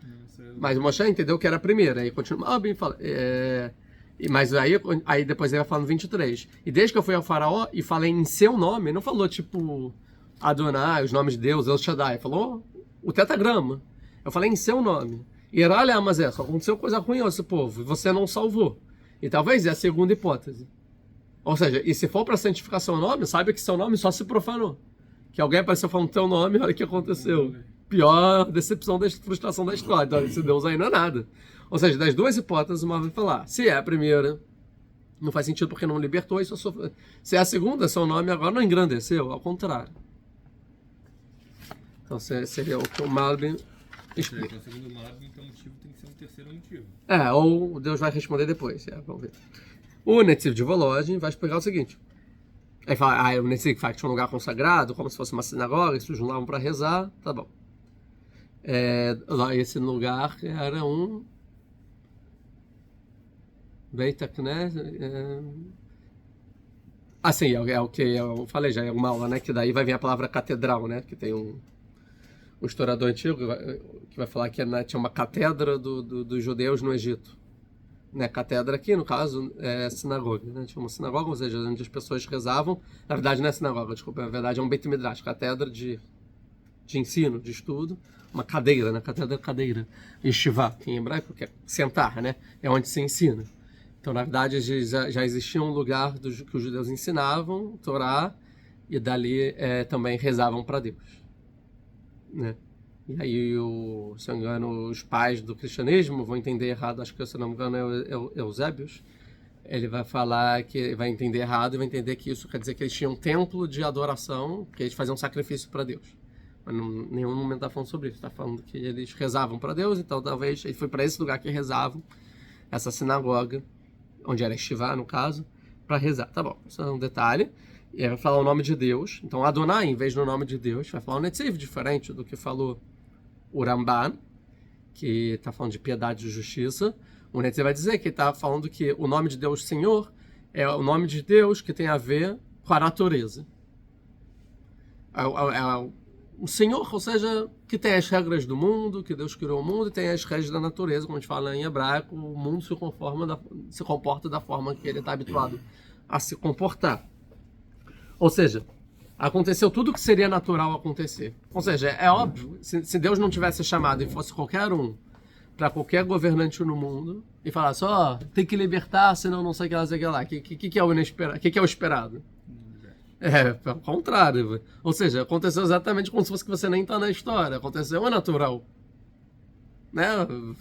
Mas Moshe entendeu que era a primeira. Aí continua, bem, fala... Mas aí depois ele vai falar no 23. E desde que eu fui ao faraó e falei em seu nome, não falou tipo Adonai, os nomes de Deus, El Shaddai. Falou o tetragrama. Eu falei em seu nome. E olha, Amazé, só aconteceu coisa ruim ao esse povo. E você não salvou. E talvez é a segunda hipótese. Ou seja, e se for para santificar seu nome, sabe que seu nome só se profanou. Que alguém apareceu falando teu nome, olha o que aconteceu. Pior decepção, frustração da história. Então, esse Deus aí não é nada. Ou seja, das duas hipóteses, uma vai falar. Se é a primeira, não faz sentido porque não libertou, isso sofreu. Se é a segunda, seu nome agora não engrandeceu, ao contrário. Então, seria o que o Malbim explica. Então, segundo o Malbim, então o motivo tem que ser um terceiro motivo. Ou Deus vai responder depois. Vamos ver. O Netziv de Volozhin vai explicar o seguinte. Aí fala, o Netziv fala que tinha um lugar consagrado, como se fosse uma sinagoga, eles se juntavam para rezar, tá bom. Esse lugar era um Beit HaKnesset. Sim, é o que eu falei já, é uma aula, né? Que daí vai vir a palavra catedral, né? Que tem um historiador antigo que vai falar que tinha uma catedra dos judeus no Egito. Né, catedra aqui, no caso, é sinagoga. Né? Tinha uma sinagoga, ou seja, onde as pessoas rezavam. Na verdade, não é sinagoga, desculpa, na verdade é um Beit Midrash, catedra de ensino, de estudo. Uma cadeira, né? Cadeira. Yeshiva, em hebraico, que é sentar, né? É onde se ensina. Então, na verdade, já existia um lugar que os judeus ensinavam, Torá, e dali também rezavam para Deus. Né? E aí, se não me engano, os pais do cristianismo vão entender errado, acho que, se não me engano, é Eusébios. Ele vai falar que vai entender errado e vai entender que isso quer dizer que eles tinham um templo de adoração, que eles faziam sacrifício para Deus. Mas em nenhum momento está falando sobre isso. Está falando que eles rezavam para Deus, então talvez ele foi para esse lugar que rezavam, essa sinagoga, onde era Yeshiva, no caso. para rezar. Tá bom, isso é um detalhe. E aí vai falar o nome de Deus. Então Adonai, em vez do nome de Deus, vai falar o Netziv, diferente do que falou o Ramban, que está falando de piedade e justiça. O Netziv vai dizer que está falando que o nome de Deus Senhor é o nome de Deus que tem a ver com a natureza. O Senhor, ou seja, que tem as regras do mundo, que Deus criou o mundo e tem as regras da natureza, como a gente fala em hebraico, o mundo se comporta da forma que ele está habituado a se comportar. Ou seja, aconteceu tudo o que seria natural acontecer. Ou seja, é óbvio, se Deus não tivesse chamado e fosse qualquer um para qualquer governante no mundo e falasse, tem que libertar, senão não sei o que lá, sei o que lá. O que é o inesperado? O que é o esperado? Ao contrário. Ou seja, aconteceu exatamente como se fosse que você nem está na história. Aconteceu, é natural. Né? O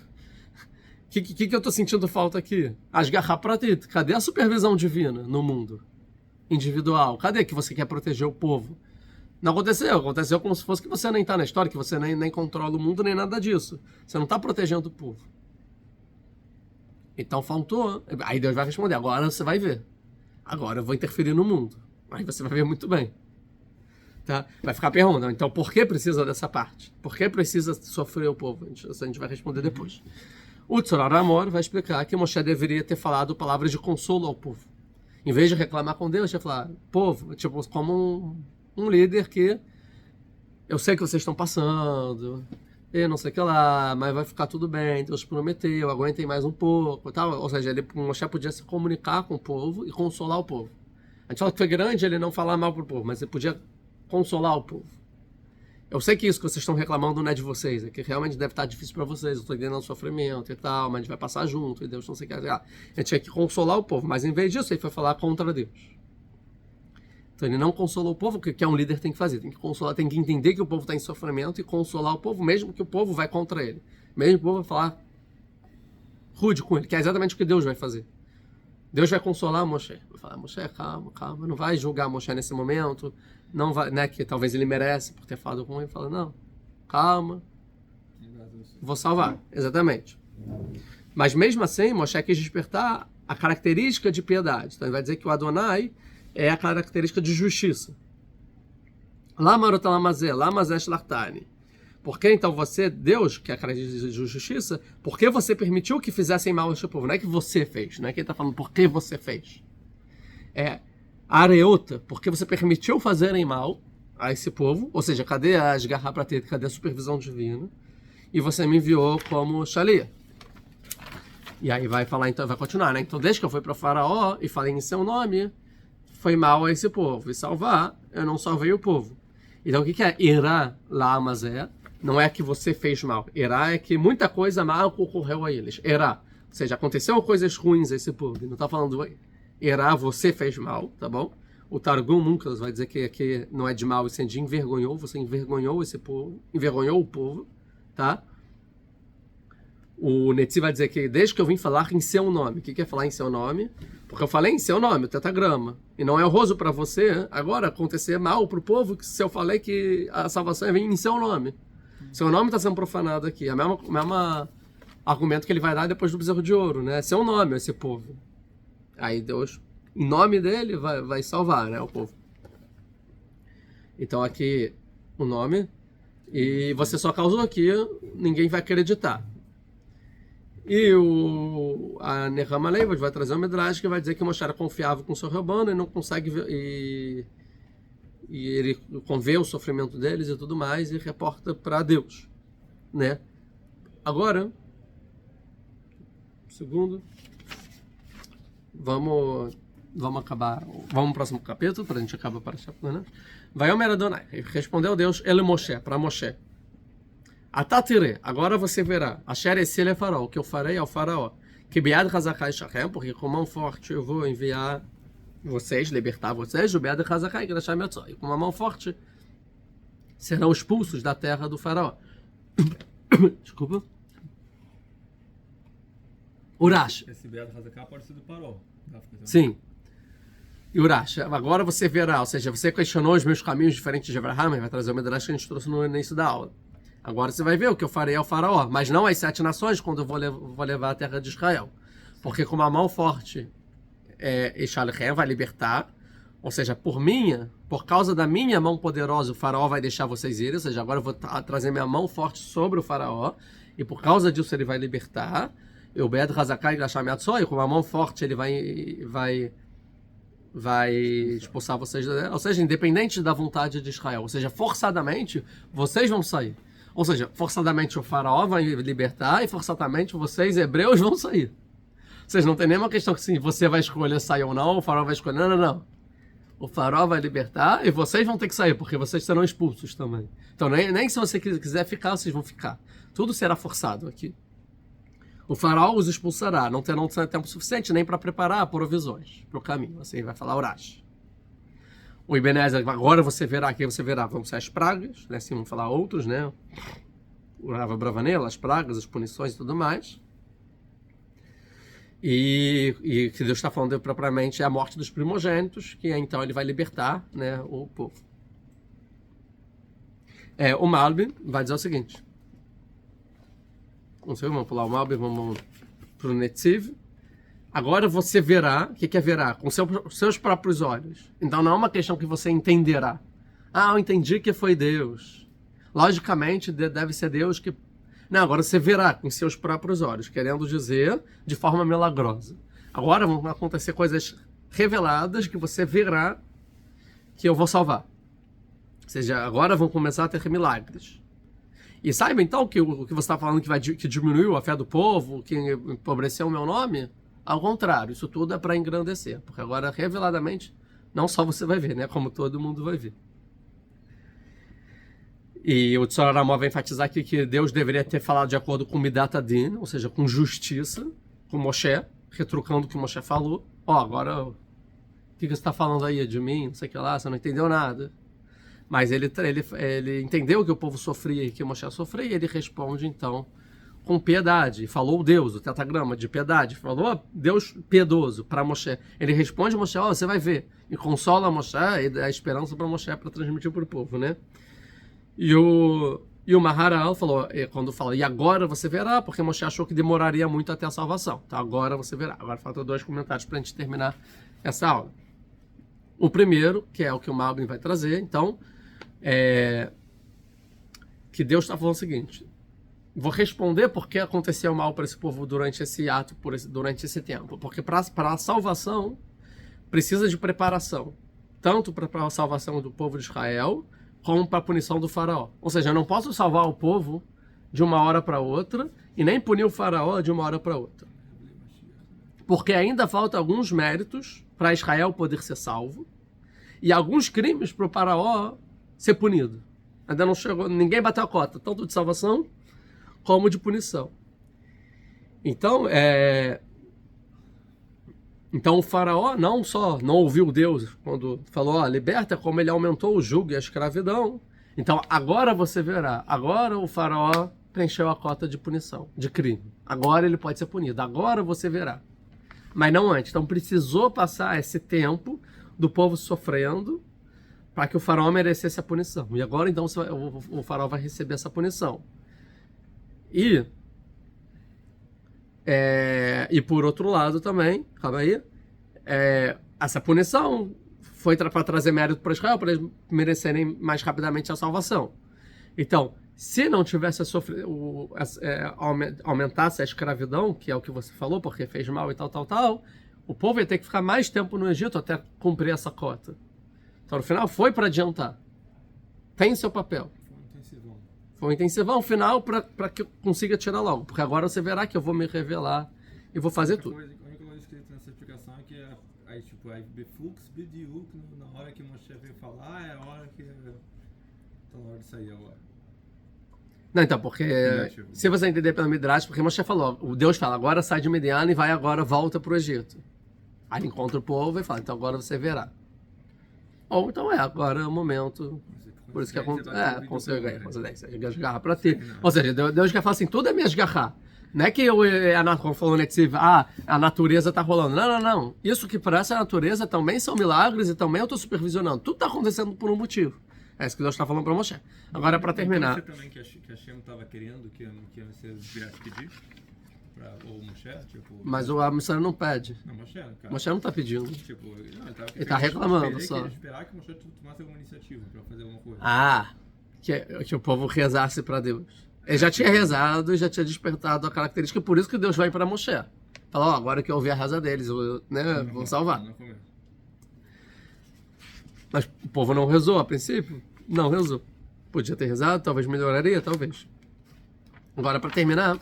que eu estou sentindo falta aqui? Ashgaha pratit. Cadê a supervisão divina no mundo individual? Cadê que você quer proteger o povo? Não aconteceu. Aconteceu como se fosse que você nem está na história, que você nem controla o mundo, nem nada disso. Você não está protegendo o povo. Então faltou. Aí Deus vai responder, agora você vai ver. Agora eu vou interferir no mundo. Aí você vai ver muito bem. Tá? Vai ficar perguntando, então por que precisa dessa parte? Por que precisa sofrer o povo? A gente vai responder depois. O Tzorah Amor vai explicar que Moshe deveria ter falado palavras de consolo ao povo. Em vez de reclamar com Deus, ia falar, povo, tipo, como um líder que eu sei que vocês estão passando, e não sei o que lá, mas vai ficar tudo bem, Deus prometeu, aguentem mais um pouco, tal. Ou seja, Moshe podia se comunicar com o povo e consolar o povo. A gente fala que foi grande ele não falar mal pro povo, mas ele podia consolar o povo. Eu sei que isso que vocês estão reclamando não é de vocês, é que realmente deve estar difícil para vocês, eu estou entendendo o sofrimento e tal, mas a gente vai passar junto, e Deus não sei o que. Ele tinha que consolar o povo, mas em vez disso ele foi falar contra Deus. Então ele não consolou o povo, o que um líder tem que fazer? Tem que consolar, tem que entender que o povo está em sofrimento e consolar o povo, mesmo que o povo vai contra ele. Mesmo que o povo vai falar rude com ele, que é exatamente o que Deus vai fazer. Deus vai consolar Moshe. Vai falar, Moshe, calma, não vai julgar Moshe nesse momento, não vai, né, que talvez ele merece por ter falado com ele. Fala, não, calma, vou salvar. Exatamente. Mas mesmo assim, Moshe quis despertar a característica de piedade. Então ele vai dizer que o Adonai é a característica de justiça. Por que então você, Deus, que é a característica de justiça, por que você permitiu que fizessem mal a este povo? Não é que você fez, não é que ele está falando por que você fez. É a areota, porque você permitiu fazerem mal a esse povo, ou seja, cadê a Ashgaha pratit, cadê a supervisão divina? E você me enviou como Shalia. E aí vai falar, então, vai continuar, né? Então, desde que eu fui para o faraó e falei em seu nome, foi mal a esse povo. E salvar, eu não salvei o povo. Então, o que é Irá Lamazé? Não é que você fez mal. Irá é que muita coisa mal ocorreu a eles. Irá. Ou seja, aconteceram coisas ruins a esse povo. Não está falando Irá, você fez mal, tá bom? O Targum nunca vai dizer que não é de mal, isso é de envergonhou. Você envergonhou esse povo, envergonhou o povo, tá? O Netzi vai dizer que desde que eu vim falar em seu nome. O que é falar em seu nome? Porque eu falei em seu nome, o tetagrama. E não é honroso para você agora acontecer mal para o povo se eu falei que a salvação vem em seu nome. Seu nome está sendo profanado aqui. É o mesmo argumento que ele vai dar depois do bezerro de ouro, né? Seu nome, esse povo. Aí Deus, em nome dele, vai salvar, né, o povo. Então aqui o nome. E você só causou aqui, ninguém vai acreditar. E a Nehama Leivod vai trazer um Midrash que vai dizer que Moshe era confiável com o seu rebanho e não consegue ver, e ele convê o sofrimento deles e tudo mais e reporta para Deus, né? Agora, segundo, vamos acabar, vamos pro próximo capítulo para a gente acabar para a né? Vai Omer Adonai, respondeu Deus, ele Moshe, para Moshe. Atatire, agora você verá, Asher Esile Faraó, o que eu farei ao faraó, que Biad Hazakai Shachem, porque com mão forte eu vou enviar vocês, libertar vocês, o Biad Hazakai, que deixar meu e com uma mão forte serão expulsos da terra do faraó. Desculpa. Urash. Esse Biad Hazakai pode ser do Paró. Sim. E Urash, agora você verá, ou seja, você questionou os meus caminhos diferentes de Abraham, vai trazer o Midrash que a gente trouxe no início da aula. Agora você vai ver o que eu farei ao faraó, mas não as 7 nações quando eu vou levar a terra de Israel. Porque com uma mão forte Ishalechem, vai libertar. Ou seja, por causa da minha mão poderosa, o faraó vai deixar vocês irem. Ou seja, agora eu vou trazer minha mão forte sobre o faraó. E por causa disso ele vai libertar. O Be'ed Hazakai Glashamet Soi, com uma mão forte ele vai expulsar vocês. Ou seja, independente da vontade de Israel. Ou seja, forçadamente, vocês vão sair. Ou seja, forçadamente o faraó vai libertar e forçadamente vocês, hebreus, vão sair. Ou seja, não tem nenhuma questão que assim, você vai escolher sair ou não, o faraó vai escolher. Não, não, não. O faraó vai libertar e vocês vão ter que sair, porque vocês serão expulsos também. Então, nem se você quiser ficar, vocês vão ficar. Tudo será forçado aqui. O faraó os expulsará, não terão tempo suficiente nem para preparar provisões para o caminho. Assim vai falar Urash. O Ebenezer, agora você verá, vão ser as pragas, né? Assim vamos falar outros, né? O Rava Bravanel, as pragas, as punições e tudo mais. E que Deus está falando propriamente é a morte dos primogênitos, que então ele vai libertar, né, o povo. O Malbim vai dizer o seguinte. Não sei, vamos pular o Malbim, vamos para o Netziv. Agora você verá, o que é verá? Com seus próprios olhos. Então não é uma questão que você entenderá. Ah, eu entendi que foi Deus. Logicamente deve ser Deus que... Não, agora você verá com seus próprios olhos, querendo dizer de forma milagrosa. Agora vão acontecer coisas reveladas que você verá que eu vou salvar. Ou seja, agora vão começar a ter milagres. E saiba então que o que você está falando que diminuiu a fé do povo, que empobreceu o meu nome, ao contrário, isso tudo é para engrandecer. Porque agora, reveladamente, não só você vai ver, né? Como todo mundo vai ver. E o Tzor Aramó vai enfatizar aqui que Deus deveria ter falado de acordo com Midat Adin, ou seja, com justiça, com Moshe, retrucando o que Moshe falou. Agora, o que você está falando aí de mim? Não sei o que lá, você não entendeu nada. Mas ele entendeu que o povo sofria e que Moshe sofria, e ele responde, então, com piedade. Falou Deus, o tetragrama de piedade. Falou Deus piedoso para Moshe. Ele responde a Moshe, você vai ver. E consola Moshe e dá esperança para Moshe para transmitir para o povo, né? E o Maharal falou, quando fala, e agora você verá, porque Moshe achou que demoraria muito até a salvação. Então agora você verá. Agora faltam 2 comentários para a gente terminar essa aula. O primeiro, que é o que o Malbim vai trazer, então, que Deus está falando o seguinte: vou responder por que aconteceu mal para esse povo durante esse ato, durante esse tempo. Porque para a salvação precisa de preparação, tanto para a salvação do povo de Israel, como para a punição do faraó. Ou seja, eu não posso salvar o povo de uma hora para outra e nem punir o faraó de uma hora para outra. Porque ainda falta alguns méritos para Israel poder ser salvo e alguns crimes para o faraó ser punido. Ainda não chegou, ninguém bateu a cota, tanto de salvação como de punição. Então, Então o faraó não só não ouviu Deus quando falou, liberta, como ele aumentou o jugo e a escravidão. Então agora você verá, agora o faraó preencheu a cota de punição, de crime. Agora ele pode ser punido, agora você verá. Mas não antes. Então precisou passar esse tempo do povo sofrendo para que o faraó merecesse a punição. E agora então o faraó vai receber essa punição. E por outro lado também, calma aí, essa punição foi para trazer mérito para Israel, para eles merecerem mais rapidamente a salvação. Então, se não tivesse aumentasse a escravidão, que é o que você falou, porque fez mal e tal, o povo ia ter que ficar mais tempo no Egito até cumprir essa cota. Então, no final, foi para adiantar. Tem seu papel. Foi um intensivão final para que eu consiga tirar logo. Porque agora você verá que eu vou me revelar e vou fazer tudo. A única coisa escrita nessa explicação é que aí Befux, Bidiuk, na hora que Moshe veio falar, é a hora que tá na hora de sair agora. Não, então, porque se você entender pelo Midrash, porque Moshe falou, o Deus fala, agora sai de Midian e volta para o Egito. Aí encontra o povo e fala, então agora você verá. Ou então agora é o momento. Por isso que consegue esgarrar para ti. Ou seja, Deus quer falar assim, tudo é me esgarrar. Não é que como falou Netziv, a natureza está rolando. Não. Isso que parece a natureza também são milagres e também eu estou supervisionando. Tudo está acontecendo por um motivo. É isso que Deus está falando para Moshe. Agora, para terminar. Você também que a Shem estava querendo que ia ser Birat Kedir? ou Moshe, tipo... Mas o Moshe não pede. Não, Moshe, cara. Moshe não tá pedindo. Tipo, não, Ele tá reclamando só. Esperar que o Moshe tomasse alguma iniciativa pra fazer alguma coisa. Ah, que o povo rezasse para Deus. Ele já tinha rezado e já tinha despertado a característica, por isso que Deus vai para Moshe. Fala, ó, agora que eu ouvi a reza deles, eu vou salvar. Mas o povo não rezou a princípio? Não rezou. Podia ter rezado, talvez melhoraria, talvez. Agora, para terminar,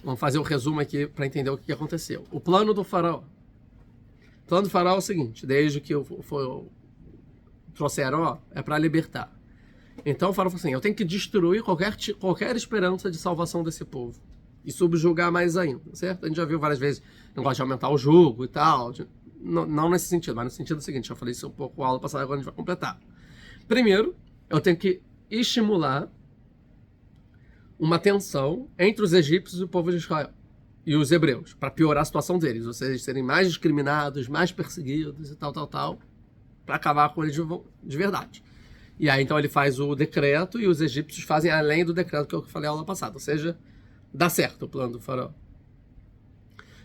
vamos fazer o resumo aqui para entender o que aconteceu. O plano do faraó. O plano do faraó é o seguinte, desde que trouxeram, é para libertar. Então o faraó falou assim, eu tenho que destruir qualquer esperança de salvação desse povo. E subjugar mais ainda, certo? A gente já viu várias vezes o negócio de aumentar o jugo e tal. Não nesse sentido, mas no sentido seguinte, já falei isso um pouco na aula passada, agora a gente vai completar. Primeiro, eu tenho que estimular uma tensão entre os egípcios e o povo de Israel. E os hebreus, para piorar a situação deles. Ou seja, eles serem mais discriminados, mais perseguidos e tal, para acabar com eles de verdade. E aí, então, ele faz o decreto e os egípcios fazem além do decreto que eu falei na aula passada. Ou seja, dá certo o plano do faraó.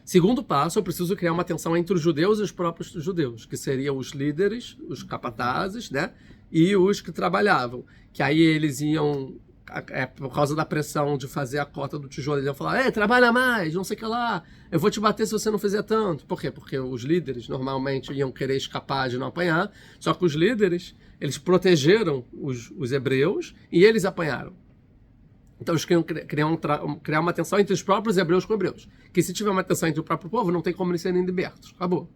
Segundo passo, eu preciso criar uma tensão entre os judeus e os próprios judeus, que seriam os líderes, os capatazes, né? E os que trabalhavam. Que aí eles iam, por causa da pressão de fazer a cota do tijolo, eles iam falar, trabalha mais, não sei o que lá, eu vou te bater se você não fizer tanto. Por quê? Porque os líderes normalmente iam querer escapar de não apanhar, só que os líderes, eles protegeram os hebreus e eles apanharam. Então eles queriam criar uma tensão entre os próprios hebreus com hebreus. Que se tiver uma tensão entre o próprio povo, não tem como eles serem libertos. Acabou.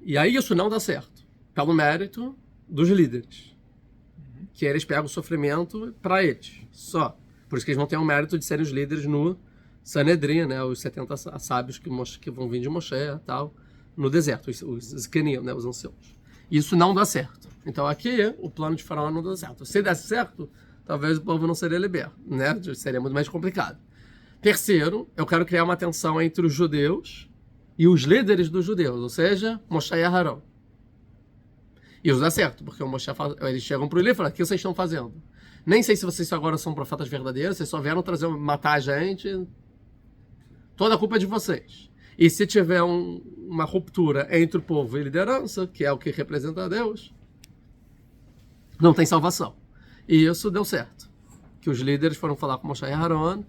E aí isso não dá certo. Pelo mérito dos líderes. Que eles pegam o sofrimento para eles. Só. Por isso que eles vão ter o mérito de serem os líderes no Sanedrim, né? Os 70 sábios que vão vir de Moshe e tal. No deserto. Os Zkeniam, né? Os anciãos. Isso não dá certo. Então aqui o plano de faraó não dá certo. Se desse certo, talvez o povo não seria liberto, né? Seria muito mais complicado. Terceiro, eu quero criar uma tensão entre os judeus e os líderes dos judeus, ou seja, Moshe e Aharon. E isso dá certo, porque o Moshe eles chegam para o líder e falam, o que vocês estão fazendo? Nem sei se vocês agora são profetas verdadeiros, vocês só vieram matar a gente, toda a culpa é de vocês. E se tiver uma ruptura entre o povo e liderança, que é o que representa Deus, não tem salvação. E isso deu certo. Que os líderes foram falar com Moshe e Aharon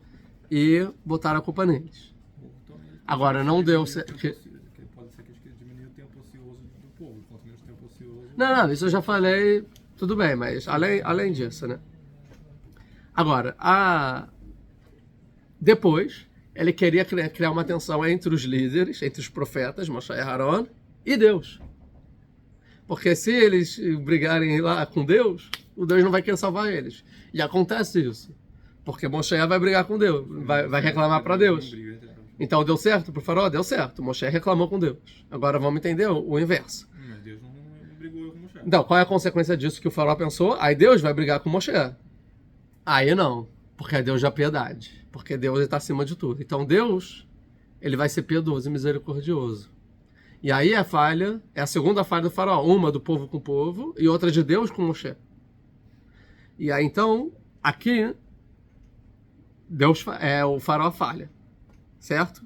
e botaram a culpa neles. Agora, não deu certo. Pode ser que eles diminuam o tempo ocioso do povo. Quanto menos tempo ocioso... Não, isso eu já falei. Tudo bem, mas além disso, né? Agora, depois, ele queria criar uma tensão entre os líderes, entre os profetas, Moshe e Aharon, e Deus. Porque se eles brigarem lá com Deus, o Deus não vai querer salvar eles. E acontece isso. Porque Moshe vai brigar com Deus, vai reclamar para Deus. Então deu certo para o faraó? Deu certo. Moshe reclamou com Deus. Agora vamos entender o inverso. Mas Deus não brigou com Moshe. Então, qual é a consequência disso que o faraó pensou? Aí Deus vai brigar com Moshe. Aí não. Porque é Deus da piedade. Porque Deus está acima de tudo. Então Deus, ele vai ser piedoso e misericordioso. E aí a falha, é a segunda falha do faraó. Uma do povo com o povo e outra de Deus com Moshe. E aí então, aqui, o faraó falha. Certo?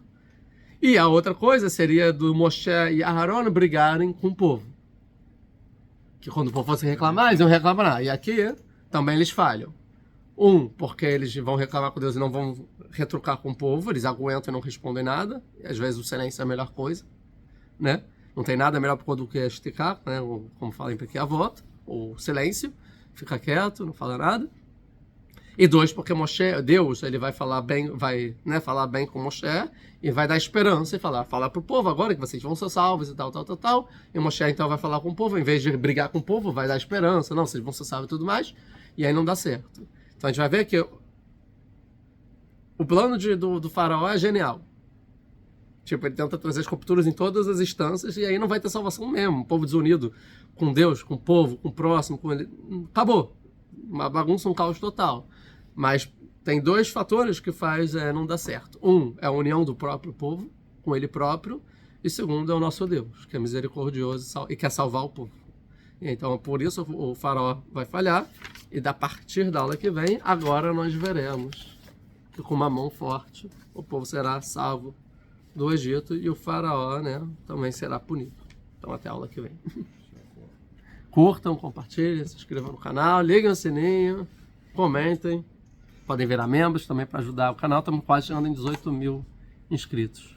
E a outra coisa seria do Moshe e Aharon brigarem com o povo. Que quando o povo fosse reclamar, eles iam reclamar. E aqui também eles falham. Porque eles vão reclamar com Deus e não vão retrucar com o povo, eles aguentam e não respondem nada. E às vezes o silêncio é a melhor coisa, né? Não tem nada melhor do que esticar, né? Como fala em Pirkei Avot, o silêncio, fica quieto, não fala nada. E dois, porque Deus, ele vai falar bem, falar bem com Moshe e vai dar esperança e falar para o povo agora que vocês vão ser salvos e tal. E Moshe então vai falar com o povo, em vez de brigar com o povo, vai dar esperança, não, vocês vão ser salvos e tudo mais, e aí não dá certo. Então a gente vai ver que o plano do faraó é genial. Tipo, ele tenta trazer as rupturas em todas as instâncias e aí não vai ter salvação mesmo. O povo desunido com Deus, com o povo, com o próximo, com ele. Acabou. Uma bagunça, um caos total. Mas tem dois fatores que faz não dar certo. Um é a união do próprio povo com ele próprio. E segundo é o nosso Deus, que é misericordioso e quer salvar o povo. Então, por isso o faraó vai falhar. E a partir da aula que vem, agora nós veremos que com uma mão forte o povo será salvo do Egito e o faraó, né, também será punido. Então até a aula que vem. Curtam, compartilhem, se inscrevam no canal, liguem o sininho, comentem. Podem virar membros também para ajudar o canal. Estamos quase chegando em 18 mil inscritos.